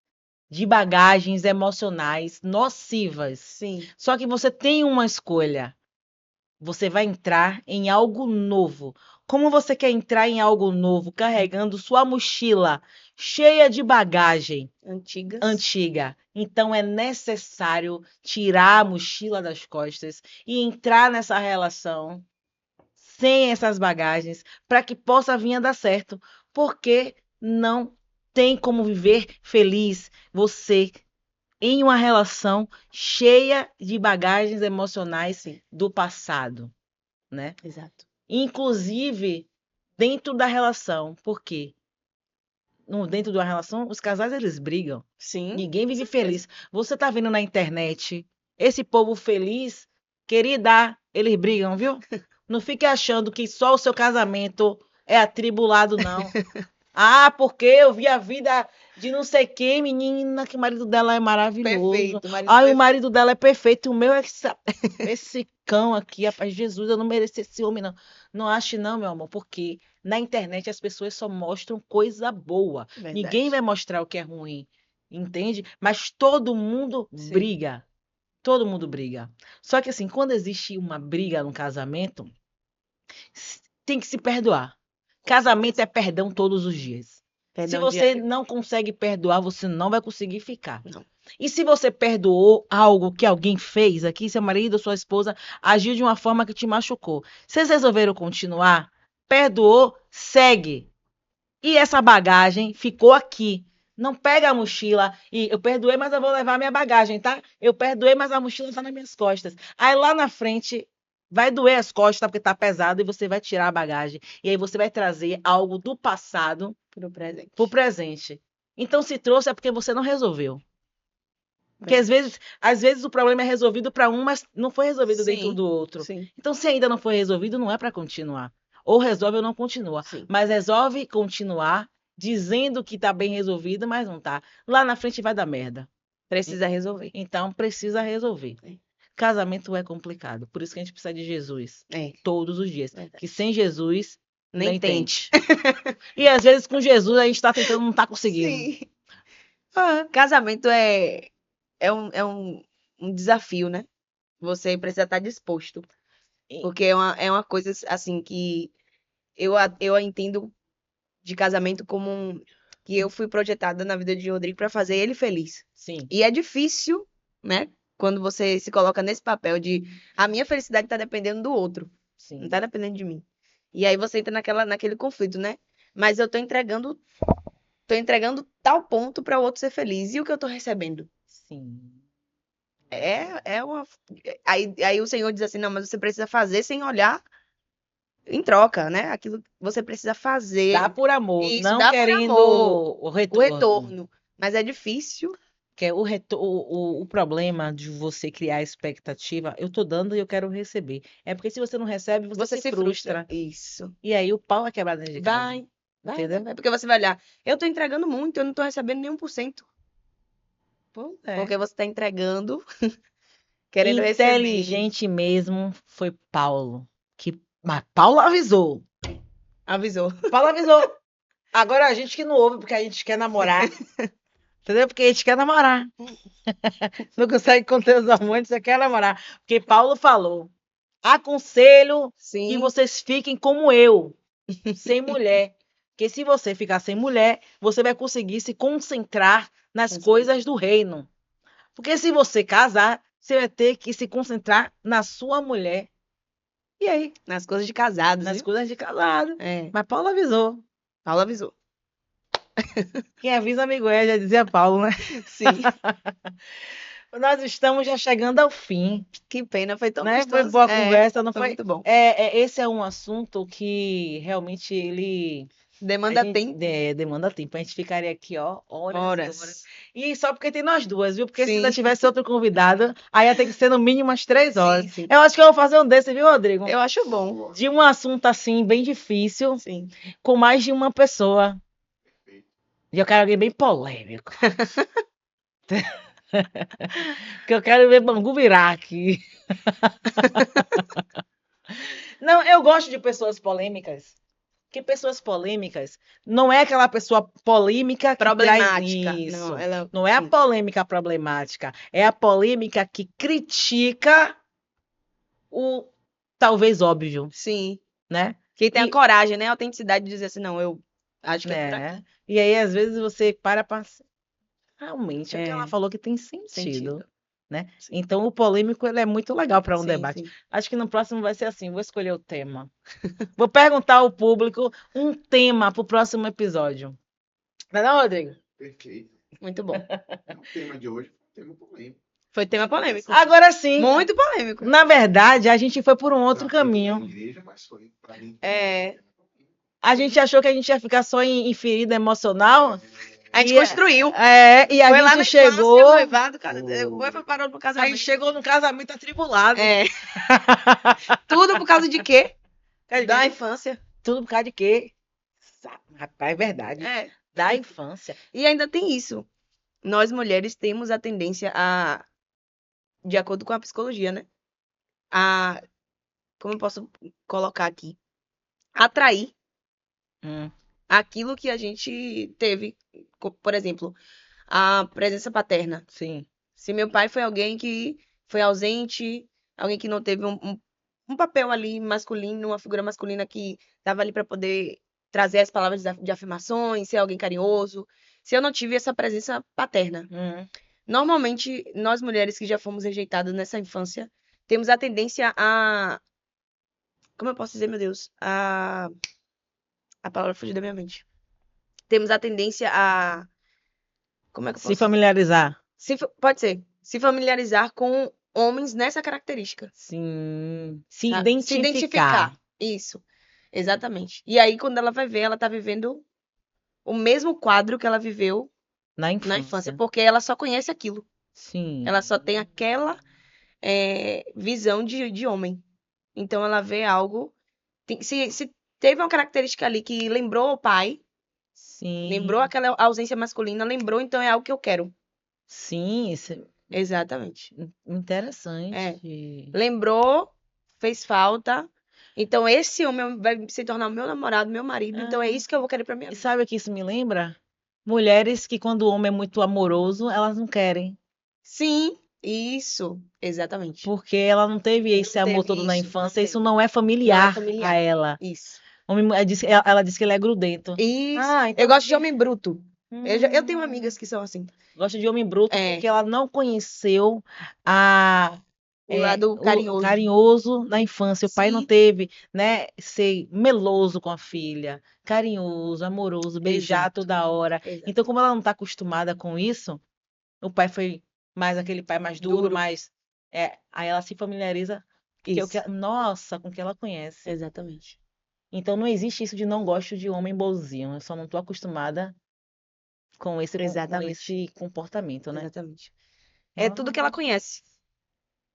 de bagagens emocionais nocivas. Sim. Só que você tem uma escolha. Você vai entrar em algo novo. Como você quer entrar em algo novo carregando sua mochila cheia de bagagem Antigas. antiga? Então é necessário tirar a mochila das costas e entrar nessa relação sem essas bagagens para que possa vir a dar certo. Porque não tem como viver feliz você em uma relação cheia de bagagens emocionais do passado, né? Exato. Inclusive dentro da relação, porque dentro de uma relação os casais eles brigam, Sim. ninguém com vive certeza. feliz. Você tá vendo na internet esse povo feliz, querida, eles brigam, viu? Não fique achando que só o seu casamento é atribulado, não. Ah, porque eu vi a vida de não sei quem, menina, que o marido dela é maravilhoso. Perfeito. Marido Ai, o perfeito. marido dela é perfeito. O meu é esse cão aqui, rapaz, Jesus, eu não mereço esse homem, não. Não ache, não, meu amor, porque na internet as pessoas só mostram coisa boa. Verdade. Ninguém vai mostrar o que é ruim. entende? Mas todo mundo Sim. briga. Todo mundo briga. Só que assim, quando existe uma briga no casamento, tem que se perdoar. Casamento é perdão todos os dias. Se Perdão você diário. não consegue perdoar, você não vai conseguir ficar. Não. E se você perdoou algo que alguém fez aqui, seu marido ou sua esposa agiu de uma forma que te machucou, vocês resolveram continuar? Perdoou, segue. E essa bagagem ficou aqui. Não pega a mochila e eu perdoei, mas eu vou levar minha bagagem, tá? Eu perdoei, mas a mochila está nas minhas costas. Aí lá na frente vai doer as costas porque tá pesado e você vai tirar a bagagem. E aí você vai trazer algo do passado Pro presente. pro presente. Então se trouxe é porque você não resolveu. Porque É. às vezes o problema é resolvido para um, mas não foi resolvido dentro Sim, do outro. sim, Então, se ainda não foi resolvido, não é para continuar. Ou resolve ou não continua. sim. Mas resolve continuar dizendo que está bem resolvido, mas não tá. Lá na frente vai dar merda. Precisa resolver. Então, precisa resolver. É. Casamento é complicado. Por isso que a gente precisa de Jesus É, todos os dias. verdade. Que sem Jesus, Nem nem tente. e às vezes com Jesus a gente está tentando, não está conseguindo. Sim. Ah, Casamento é um desafio, né? Você precisa estar disposto. Porque é uma coisa, assim, que eu entendo de casamento como que eu fui projetada na vida de Rodrigo para fazer ele feliz. sim, E é difícil, né? Quando você se coloca nesse papel de a minha felicidade tá dependendo do outro, não sim, tá dependendo de mim. E aí você entra naquele conflito, né? Mas eu tô entregando tal ponto para o outro ser feliz. E o que eu tô recebendo? sim. É uma. Aí o Senhor diz assim: não, mas você precisa fazer sem olhar em troca, né? Aquilo que você precisa Dá fazer. por amor, E isso não dá por querendo amor, o o retorno. retorno. Mas é difícil Que é o problema de você criar expectativa, eu tô dando e eu quero receber. É porque se você não recebe, você você se se frustra. frustra. Isso. E aí o pau vai quebrar dentro de casa. Vai. Entendeu? É porque você vai olhar. Eu tô entregando muito, eu não tô recebendo nenhum por cento. Pois é. Porque você tá entregando, querendo receber. Inteligente mesmo foi Paulo. Mas Paulo avisou. Avisou. Paulo avisou. Agora a gente que não ouve porque a gente quer namorar. Entendeu? Porque a gente quer namorar. Não consegue conter os hormônios, você quer namorar. Porque Paulo falou: aconselho que Sim, vocês fiquem como eu, sem mulher. Porque se você ficar sem mulher, você vai conseguir se concentrar nas coisas do reino. Porque se você casar, você vai ter que se concentrar na sua mulher. E aí? nas coisas de casados, Nas viu? coisas de casado. É, Mas Paulo avisou. Paulo avisou. Quem avisa, amigo é, já dizia Paulo, né? Sim. Nós estamos já chegando ao fim, Que pena, foi tão né? Foi gostoso. boa a É, conversa, não foi foi? muito bom. Esse é um assunto que realmente a Demanda gente tempo, demanda tempo. A gente ficaria aqui, ó, horas e horas. horas. E só porque tem nós duas, viu? Porque se ainda Sim, tivesse outro convidado, aí ia ter que ser no mínimo umas 3 horas. sim, sim. Eu acho que eu vou fazer um desse, viu, Rodrigo? Eu acho bom. De um assunto assim, bem difícil, Sim. com mais de uma pessoa. E eu quero alguém bem polêmico. Que eu quero ver Bangu virar aqui. Não, eu gosto de pessoas polêmicas. Porque pessoas polêmicas não é aquela pessoa polêmica que traz Problemática. Não, isso. ela. Não é a Sim. polêmica problemática. É a polêmica que critica o talvez óbvio, Sim. né? Quem tem a E, coragem, né? A autenticidade de dizer assim, não, eu acho que é por né? aqui. E aí, às vezes, você para realmente o que ela É, falou que tem sentido. sentido. Né? Sim, Então, o polêmico ele é muito legal para um sim, debate. sim. Acho que no próximo vai ser assim: vou escolher o tema. Vou perguntar ao público um tema para o próximo episódio. Não é não, Rodrigo? Perfeito. Muito bom. O tema de hoje foi um tema polêmico. Foi tema polêmico. Agora sim, Muito polêmico. na verdade, a gente foi por um outro Pra dentro da caminho. igreja, mas foi pra mim. É, A gente achou que a gente ia ficar só em ferida emocional. a gente E, construiu. e a Foi lá gente na chegou. infância, noivado, parou no A casamento. gente chegou num casamento atribulado. É. Tudo por causa de quê? Da infância. Tudo por causa de quê? Rapaz, é verdade. É. Da infância. E ainda tem isso. Nós mulheres temos a tendência a, de acordo com a psicologia, né? A, como eu posso colocar aqui? Atrair Hum, aquilo que a gente teve. Por exemplo, a presença paterna. Sim. Se meu pai foi alguém que foi ausente, alguém que não teve um papel ali masculino, uma figura masculina que estava ali para poder trazer as palavras de afirmações, ser alguém carinhoso. Se eu não tive essa presença paterna. Normalmente, nós mulheres que já fomos rejeitadas nessa infância, temos a tendência a. Como eu posso dizer, meu Deus? A palavra fugiu da minha mente. Temos a tendência a. Como é que eu Se posso familiarizar. Pode ser. Se familiarizar com homens nessa característica. Sim. Se Sabe? Se identificar. Isso. Exatamente. E aí, quando ela vai ver, ela tá vivendo o mesmo quadro que ela viveu Na na infância. infância, porque ela só conhece aquilo. Sim. Ela só tem aquela visão de homem. Então, ela vê algo. Se teve uma característica ali que lembrou o pai, Sim. lembrou aquela ausência masculina, lembrou, então é algo que eu quero. Sim, isso é Exatamente. interessante. Lembrou, fez falta. Então, esse homem vai se tornar o meu namorado, meu marido. Então, é isso que eu vou querer pra minha E vida. sabe o que isso me lembra? Mulheres que, quando o homem é muito amoroso, elas não querem. Sim, isso. Exatamente. Porque ela não teve esse amor teve todo na isso, não infância. teve. Isso não é familiar familiar. a ela. Isso. Ela disse que ele é grudento. Isso. Então Eu gosto de homem bruto. Eu tenho Hum. amigas que são assim. Gosta de homem bruto É. porque ela não conheceu O lado o carinhoso. carinhoso na infância. O pai não Sim. teve, né, ser meloso com a filha, carinhoso, amoroso, beijar Exato. toda hora. Exato. Então, como ela não está acostumada com isso, o pai foi mais aquele pai mais duro, Duro. mais. Aí ela se familiariza Isso. nossa, com o que ela conhece. Exatamente. Então não existe isso de não gosto de homem bonzinho. Eu só não estou acostumada com esse Exatamente. comportamento, né? Exatamente. É tudo que ela conhece.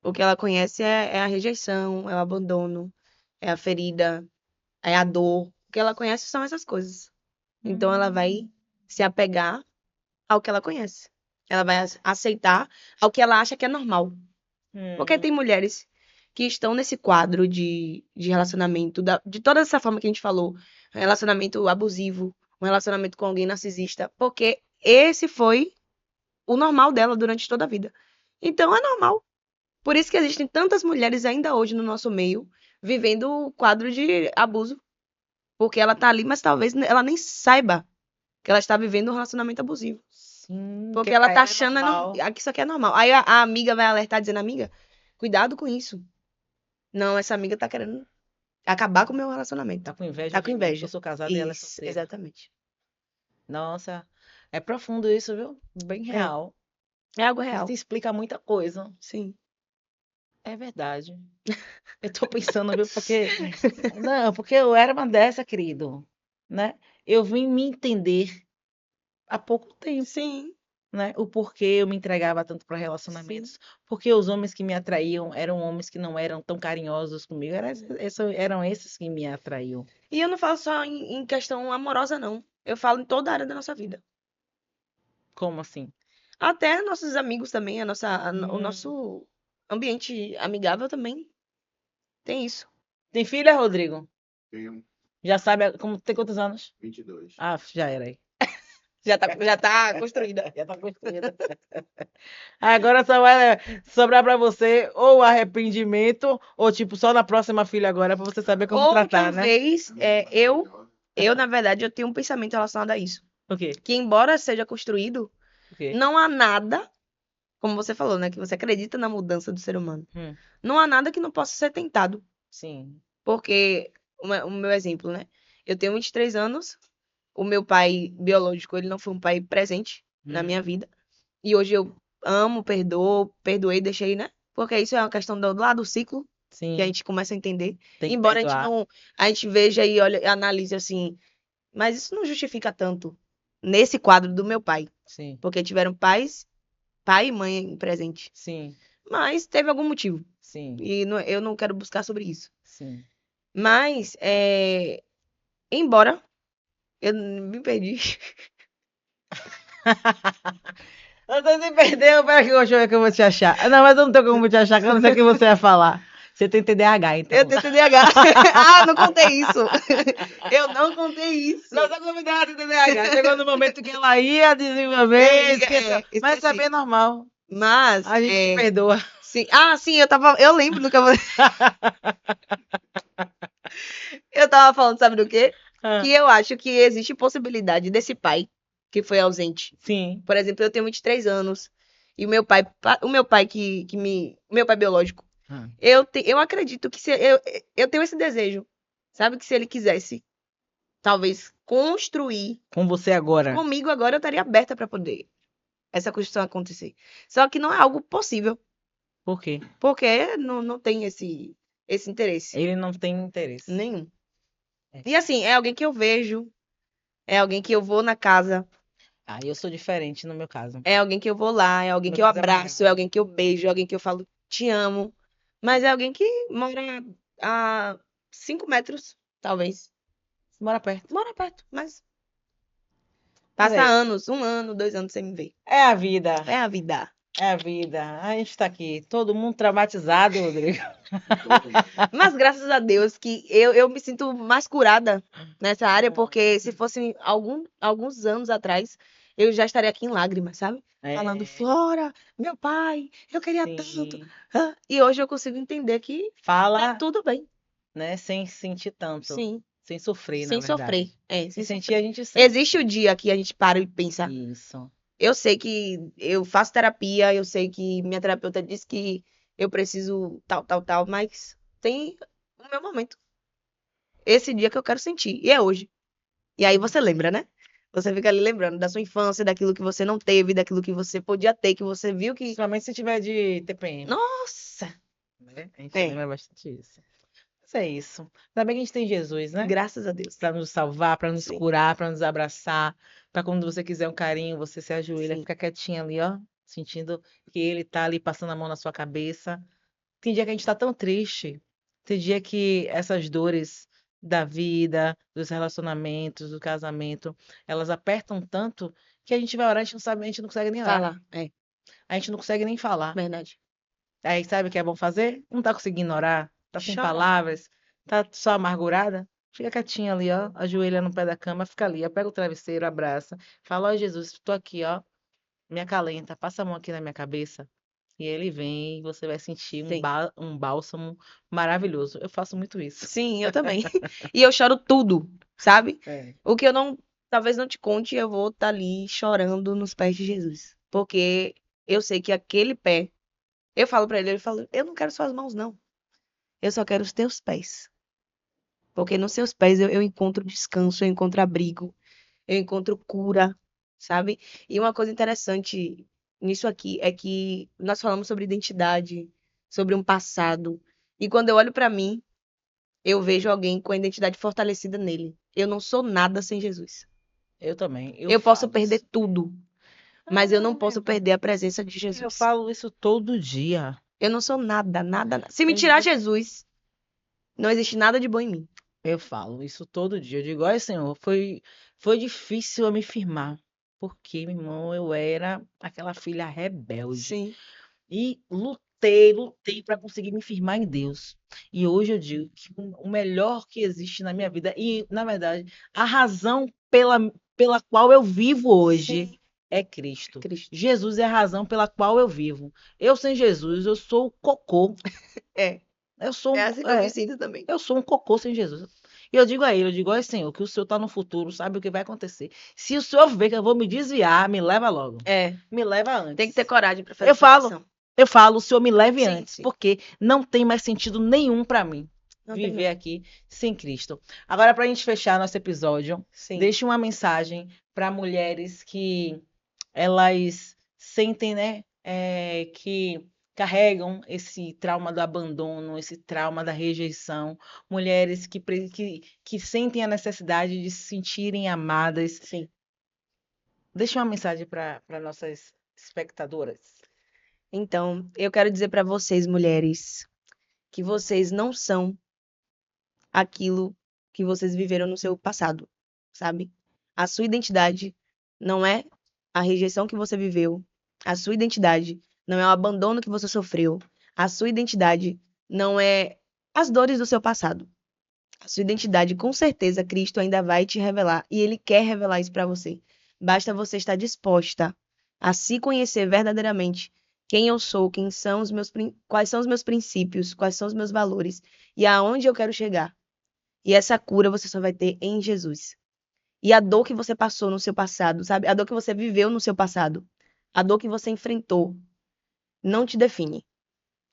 O que ela conhece é a rejeição, é o abandono, é a ferida, é a dor. O que ela conhece são essas coisas. Então ela vai se apegar ao que ela conhece. Ela vai aceitar ao que ela acha que é normal. Porque tem mulheres que estão nesse quadro de relacionamento, de toda essa forma que a gente falou, relacionamento abusivo, um relacionamento com alguém narcisista, porque esse foi o normal dela durante toda a vida. Então é normal. Por isso que existem tantas mulheres ainda hoje no nosso meio vivendo o quadro de abuso. Porque ela tá ali, mas talvez ela nem saiba que ela está vivendo um relacionamento abusivo. Sim, Porque que ela pra tá ela é achando normal. que isso aqui é normal. Aí a amiga vai alertar dizendo, amiga, cuidado com isso. Não, essa amiga tá querendo acabar com o meu relacionamento. Tá com inveja Tá com de mim, inveja. eu sou casada e ela é Isso, solteira. exatamente. Nossa, é profundo isso, viu? Bem real. É algo real. Isso explica muita coisa. Sim. É verdade. Eu tô pensando, viu? Porque. Não, porque eu era uma dessa, querido. Né? Eu vim me entender há pouco tempo. Sim. Né? O porquê eu me entregava tanto para relacionamentos. Porque os homens que me atraíam eram homens que não eram tão carinhosos comigo. Eram esses que me atraíam. E eu não falo só em questão amorosa, não. Eu falo em toda a área da nossa vida. Como assim? Até nossos amigos também, o nosso ambiente amigável também tem isso. Tem filha, Rodrigo? Tenho Já sabe como tem quantos anos? 22. Ah, já era aí. Já tá construída. Já tá construída. Agora só vai sobrar pra você ou arrependimento, ou tipo, só na próxima filha agora, pra você saber como Ou tratar, né? talvez, na verdade, eu tenho um pensamento relacionado a isso. O quê? Que embora seja construído, O quê? não há nada, como você falou, né? Que você acredita na mudança do ser humano. Não há nada que não possa ser tentado. Sim. Porque, o meu exemplo, né? Eu tenho 23 anos, o meu pai biológico, ele não foi um pai presente na minha vida. E hoje eu amo, perdoei, deixei, né? Porque isso é uma questão do lado do ciclo, Sim. que a gente começa a entender. Tem que Embora perdoar. a gente veja e olhe, analise assim, mas isso não justifica tanto nesse quadro do meu pai. Sim. Porque tiveram pai e mãe presente. Sim. Mas teve algum motivo. Sim. E eu não quero buscar sobre isso. Sim. Mas, embora eu me perdi. Você se perdeu, pera que deixa eu ver que eu vou te achar. Não, mas eu não tenho como te achar, que eu não sei o que você ia falar. Você tem TDAH, então. Eu tenho TDAH. Ah, não contei isso. Eu não contei isso. Nossa convidada tem TDAH. Chegou no momento que ela ia desenvolver, esqueceu. Mas isso é esqueci. bem normal. Mas, A gente te perdoa. sim. Ah, sim, eu lembro do que eu tava falando, sabe do quê? Ah, Que eu acho que existe possibilidade desse pai que foi ausente. sim. Por exemplo, eu tenho 23 anos e o meu pai o meu pai biológico, Ah, eu acredito que eu tenho esse desejo, sabe? Que se ele quisesse, talvez, construir com você agora. comigo agora, eu estaria aberta para poder essa construção acontecer. Só que não é algo possível, Por quê? porque não tem esse interesse Ele não tem interesse. nenhum. É. E assim, é alguém que eu vejo, é alguém que eu vou na casa, Ah, eu sou diferente no meu caso. é alguém que eu vou lá, é alguém Meu que eu caso é abraço, maior. é alguém que eu beijo, é alguém que eu falo te amo. Mas é alguém que mora a 5 metros, talvez. Mora perto. Mora perto, mas Mas passa é, anos, 1 ano, 2 anos sem me ver. é a vida. É a vida. É a vida. A gente tá aqui, todo mundo traumatizado, Rodrigo. Mas graças a Deus que eu me sinto mais curada nessa área, porque se fosse alguns anos atrás, eu já estaria aqui em lágrimas, sabe? Falando, É, Flora, meu pai, eu queria tanto. sim. E hoje eu consigo entender que tá Fala, tudo bem. né, sem sentir tanto. Sim, Sem sofrer, na sem sofrer. verdade. É, Se sem sentir, a sofrer. gente sente. Existe o dia que a gente para e pensa, Isso. eu sei que eu faço terapia, eu sei que minha terapeuta diz que eu preciso tal, tal, tal, mas tem o meu momento. Esse dia que eu quero sentir, e é hoje. E aí você lembra, né? Você fica ali lembrando da sua infância, daquilo que você não teve, daquilo que você podia ter, que você viu que. Principalmente se tiver de TPM, Nossa! né? A gente É, lembra bastante isso. Mas é isso. Ainda bem que a gente tem Jesus, né? graças a Deus. Para nos salvar, para nos Sim, curar, para nos abraçar, para quando você quiser um carinho, você se ajoelha, sim. fica quietinha ali, ó, sentindo que ele tá ali passando a mão na sua cabeça. Tem dia que a gente tá tão triste, tem dia que essas dores da vida, dos relacionamentos, do casamento, elas apertam tanto que a gente vai orar, a gente não sabe, a gente não consegue nem orar, Fala. É, a gente não consegue nem falar. verdade. Aí sabe o que é bom fazer? Não tá conseguindo orar, tá sem Chorar. palavras, tá só amargurada? Fica quietinha ali, ó, ajoelha no pé da cama, fica ali, ó, pega o travesseiro, abraça, fala, ó Jesus, tô aqui, ó, me acalenta, passa a mão aqui na minha cabeça. E ele vem e você vai sentir Sim. um bálsamo maravilhoso. Eu faço muito isso. Sim, eu também. E eu choro tudo, sabe? É. O que eu não, talvez não te conte, eu vou estar ali chorando nos pés de Jesus. Porque eu sei que aquele pé, eu falo pra ele, ele fala, eu não quero suas mãos, não. Eu só quero os teus pés. Porque nos seus pés eu encontro descanso, eu encontro abrigo, eu encontro cura, sabe? E uma coisa interessante nisso aqui é que nós falamos sobre identidade, sobre um passado. E quando eu olho pra mim, eu vejo alguém com a identidade fortalecida nele. Eu não sou nada sem Jesus. Eu também. Eu Eu posso falo perder isso. tudo, mas eu não Ah, posso meu irmão, perder a presença de eu Jesus. falo isso todo dia. Eu não sou nada, nada, nada. Se me Eu, tirar di- Jesus, não existe nada de bom em mim. eu falo isso todo dia. Eu digo, olha, Senhor, foi difícil eu me firmar. Porque, meu irmão, eu era aquela filha rebelde. Sim, E lutei para conseguir me firmar em Deus. E hoje eu digo que o melhor que existe na minha vida, e na verdade, a razão pela qual eu vivo hoje sim, é Cristo. Cristo. Jesus é a razão pela qual eu vivo. Eu sem Jesus, eu sou cocô. É, Eu sou é um, assim que eu me sinto também. eu sou um cocô sem Jesus. E eu digo a ele, eu digo, olha, Senhor, que o Senhor está no futuro, sabe o que vai acontecer. Se o Senhor ver que eu vou me desviar, me leva logo. É, Me leva antes. tem que ter coragem pra fazer Eu essa falo, oração. eu falo, o Senhor me leve Sim, antes, sim. porque não tem mais sentido nenhum para mim Não tem viver não. aqui sem Cristo. Agora, para a gente fechar nosso episódio, Sim. deixe uma mensagem para mulheres que elas sentem, né, que carregam esse trauma do abandono, esse trauma da rejeição, mulheres que sentem a necessidade de se sentirem amadas. Sim. Deixe uma mensagem para nossas espectadoras. Então, eu quero dizer pra vocês, mulheres, que vocês não são aquilo que vocês viveram no seu passado, sabe? A sua identidade não é a rejeição que você viveu. A sua identidade não é o abandono que você sofreu. A sua identidade não é as dores do seu passado. A sua identidade, com certeza, Cristo ainda vai te revelar e Ele quer revelar isso para você. Basta você estar disposta a se conhecer verdadeiramente quem eu sou, quais são os meus princípios, quais são os meus valores e aonde eu quero chegar. E essa cura você só vai ter em Jesus. E a dor que você passou no seu passado, sabe? A dor que você viveu no seu passado, a dor que você enfrentou, não te define.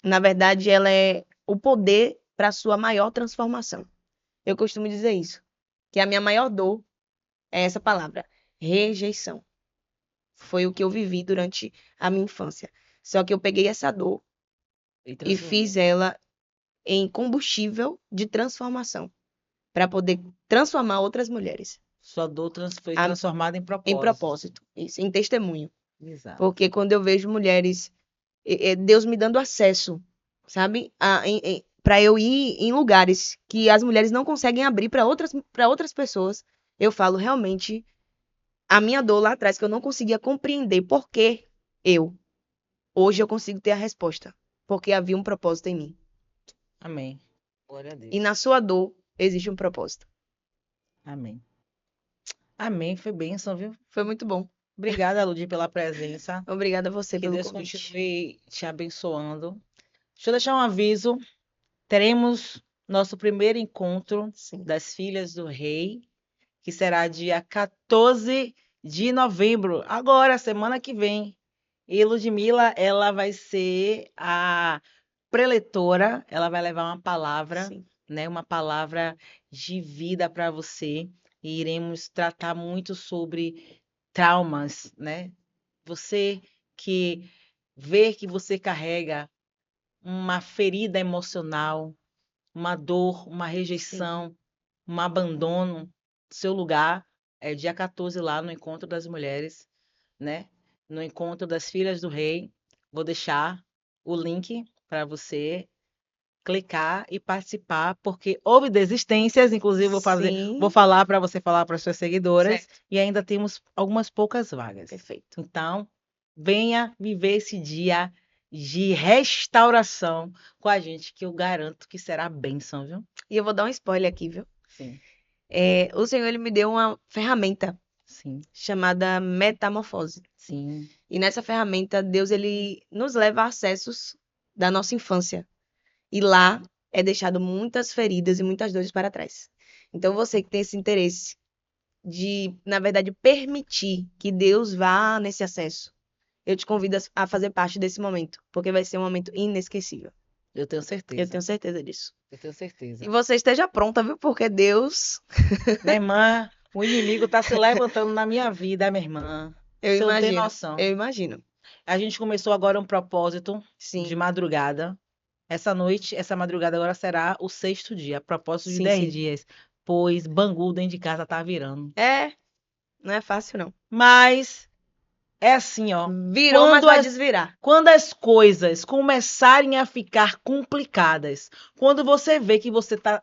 Na verdade, ela é o poder para a sua maior transformação. Eu costumo dizer isso, que a minha maior dor é essa palavra, rejeição. Foi o que eu vivi durante a minha infância. Só que eu peguei essa dor e fiz ela em combustível de transformação, para poder transformar outras mulheres. Sua dor foi A- transformada em Em propósito. propósito, isso, em testemunho. Exato. Porque quando eu vejo mulheres, Deus me dando acesso, sabe? Para eu ir em lugares que as mulheres não conseguem abrir para outras pessoas, eu falo realmente a minha dor lá atrás, que eu não conseguia compreender por que eu. Hoje eu consigo ter a resposta. Porque havia um propósito em mim. Amém. Glória a Deus. E na sua dor existe um propósito. Amém. Amém. Foi bênção, viu? Foi muito bom. Obrigada, Ludi, pela presença. Obrigada a você Que pelo Deus convite. continue te abençoando. Deixa eu deixar um aviso. Teremos nosso primeiro encontro Sim. das Filhas do Rei, que será dia 14 de novembro, agora, semana que vem. E Ludmila, ela vai ser a preletora, ela vai levar uma palavra, Sim. né, uma palavra de vida para você. E iremos tratar muito sobre traumas, né? Você que vê que você carrega uma ferida emocional, uma dor, uma rejeição, um abandono do seu lugar, é dia 14 lá no Encontro das Mulheres, né? No Encontro das Filhas do Rei. Vou deixar o link para você clicar e participar, porque houve desistências, inclusive Sim. vou falar para você falar para suas seguidoras, Certo. e ainda temos algumas poucas vagas. Perfeito. Então, venha viver esse dia de restauração com a gente, que eu garanto que será bênção, viu? E eu vou dar um spoiler aqui, viu? Sim, O Senhor ele me deu uma ferramenta sim, chamada metamorfose. sim. E nessa ferramenta, Deus ele nos leva a acessos da nossa infância. E lá é deixado muitas feridas e muitas dores para trás. Então, você que tem esse interesse de, na verdade, permitir que Deus vá nesse acesso, eu te convido a fazer parte desse momento, porque vai ser um momento inesquecível. Eu tenho certeza. Eu tenho certeza disso. Eu tenho certeza. E você esteja pronta, viu? Porque Deus, Minha irmã, o inimigo está se levantando na minha vida, minha irmã. eu Você não tem imagino. noção. Eu imagino. A gente começou agora um propósito Sim. de madrugada. Essa madrugada agora será o 6º dia, propósito de Sim, 10 sim. dias, pois Bangu dentro de casa tá virando. Não é fácil, não. Mas é assim, ó. Virou, mas Quando vai as, desvirar. quando as coisas começarem a ficar complicadas, quando você vê que você tá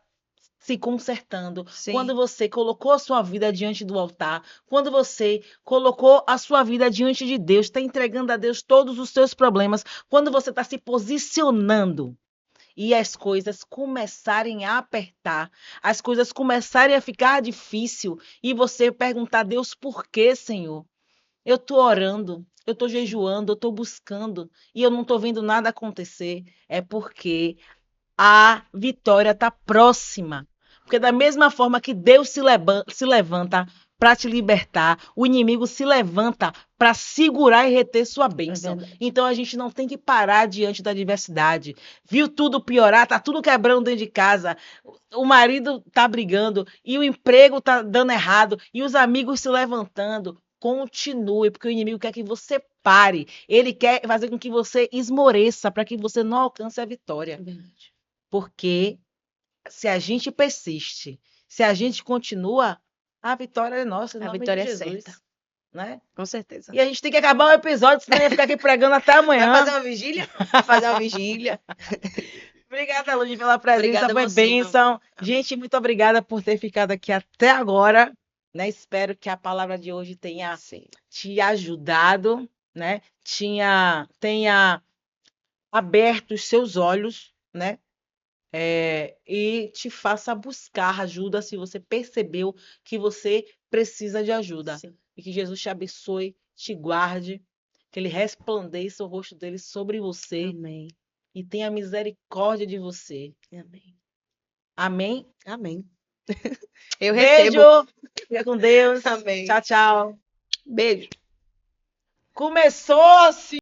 se consertando, Sim. quando você colocou a sua vida diante do altar, quando você colocou a sua vida diante de Deus, está entregando a Deus todos os seus problemas, quando você está se posicionando e as coisas começarem a apertar, as coisas começarem a ficar difícil e você perguntar a Deus por quê, Senhor? Eu estou orando, eu estou jejuando, eu estou buscando e eu não estou vendo nada acontecer. É porque a vitória está próxima. Porque da mesma forma que Deus se levanta para te libertar, o inimigo se levanta para segurar e reter sua bênção. verdade. Então a gente não tem que parar diante da adversidade. Viu tudo piorar, tá tudo quebrando dentro de casa. O marido tá brigando e o emprego tá dando errado e os amigos se levantando. Continue, porque o inimigo quer que você pare. Ele quer fazer com que você esmoreça para que você não alcance a vitória. É verdade. Porque se a gente persiste, se a gente continua, a vitória é nossa, em A nome vitória de é Jesus, certa. né? Com certeza. E a gente tem que acabar o episódio, senão eu ia ficar aqui pregando até Vai amanhã. fazer uma vigília? Vai fazer uma vigília. Obrigada, Ludi, pela presença, Obrigada a foi você, bênção. Gente, muito obrigada por ter ficado aqui até agora, né? Espero que a palavra de hoje tenha Sim. te ajudado, né? Tenha aberto os seus olhos, né? e te faça buscar ajuda se você percebeu que você precisa de ajuda. Sim. E que Jesus te abençoe, te guarde, que ele resplandeça o rosto dele sobre você Amém. e tenha misericórdia de você. Amém. Amém? Amém. Eu Beijo! recebo. Fica com Deus. Amém. Tchau, tchau. Beijo. Começou assim.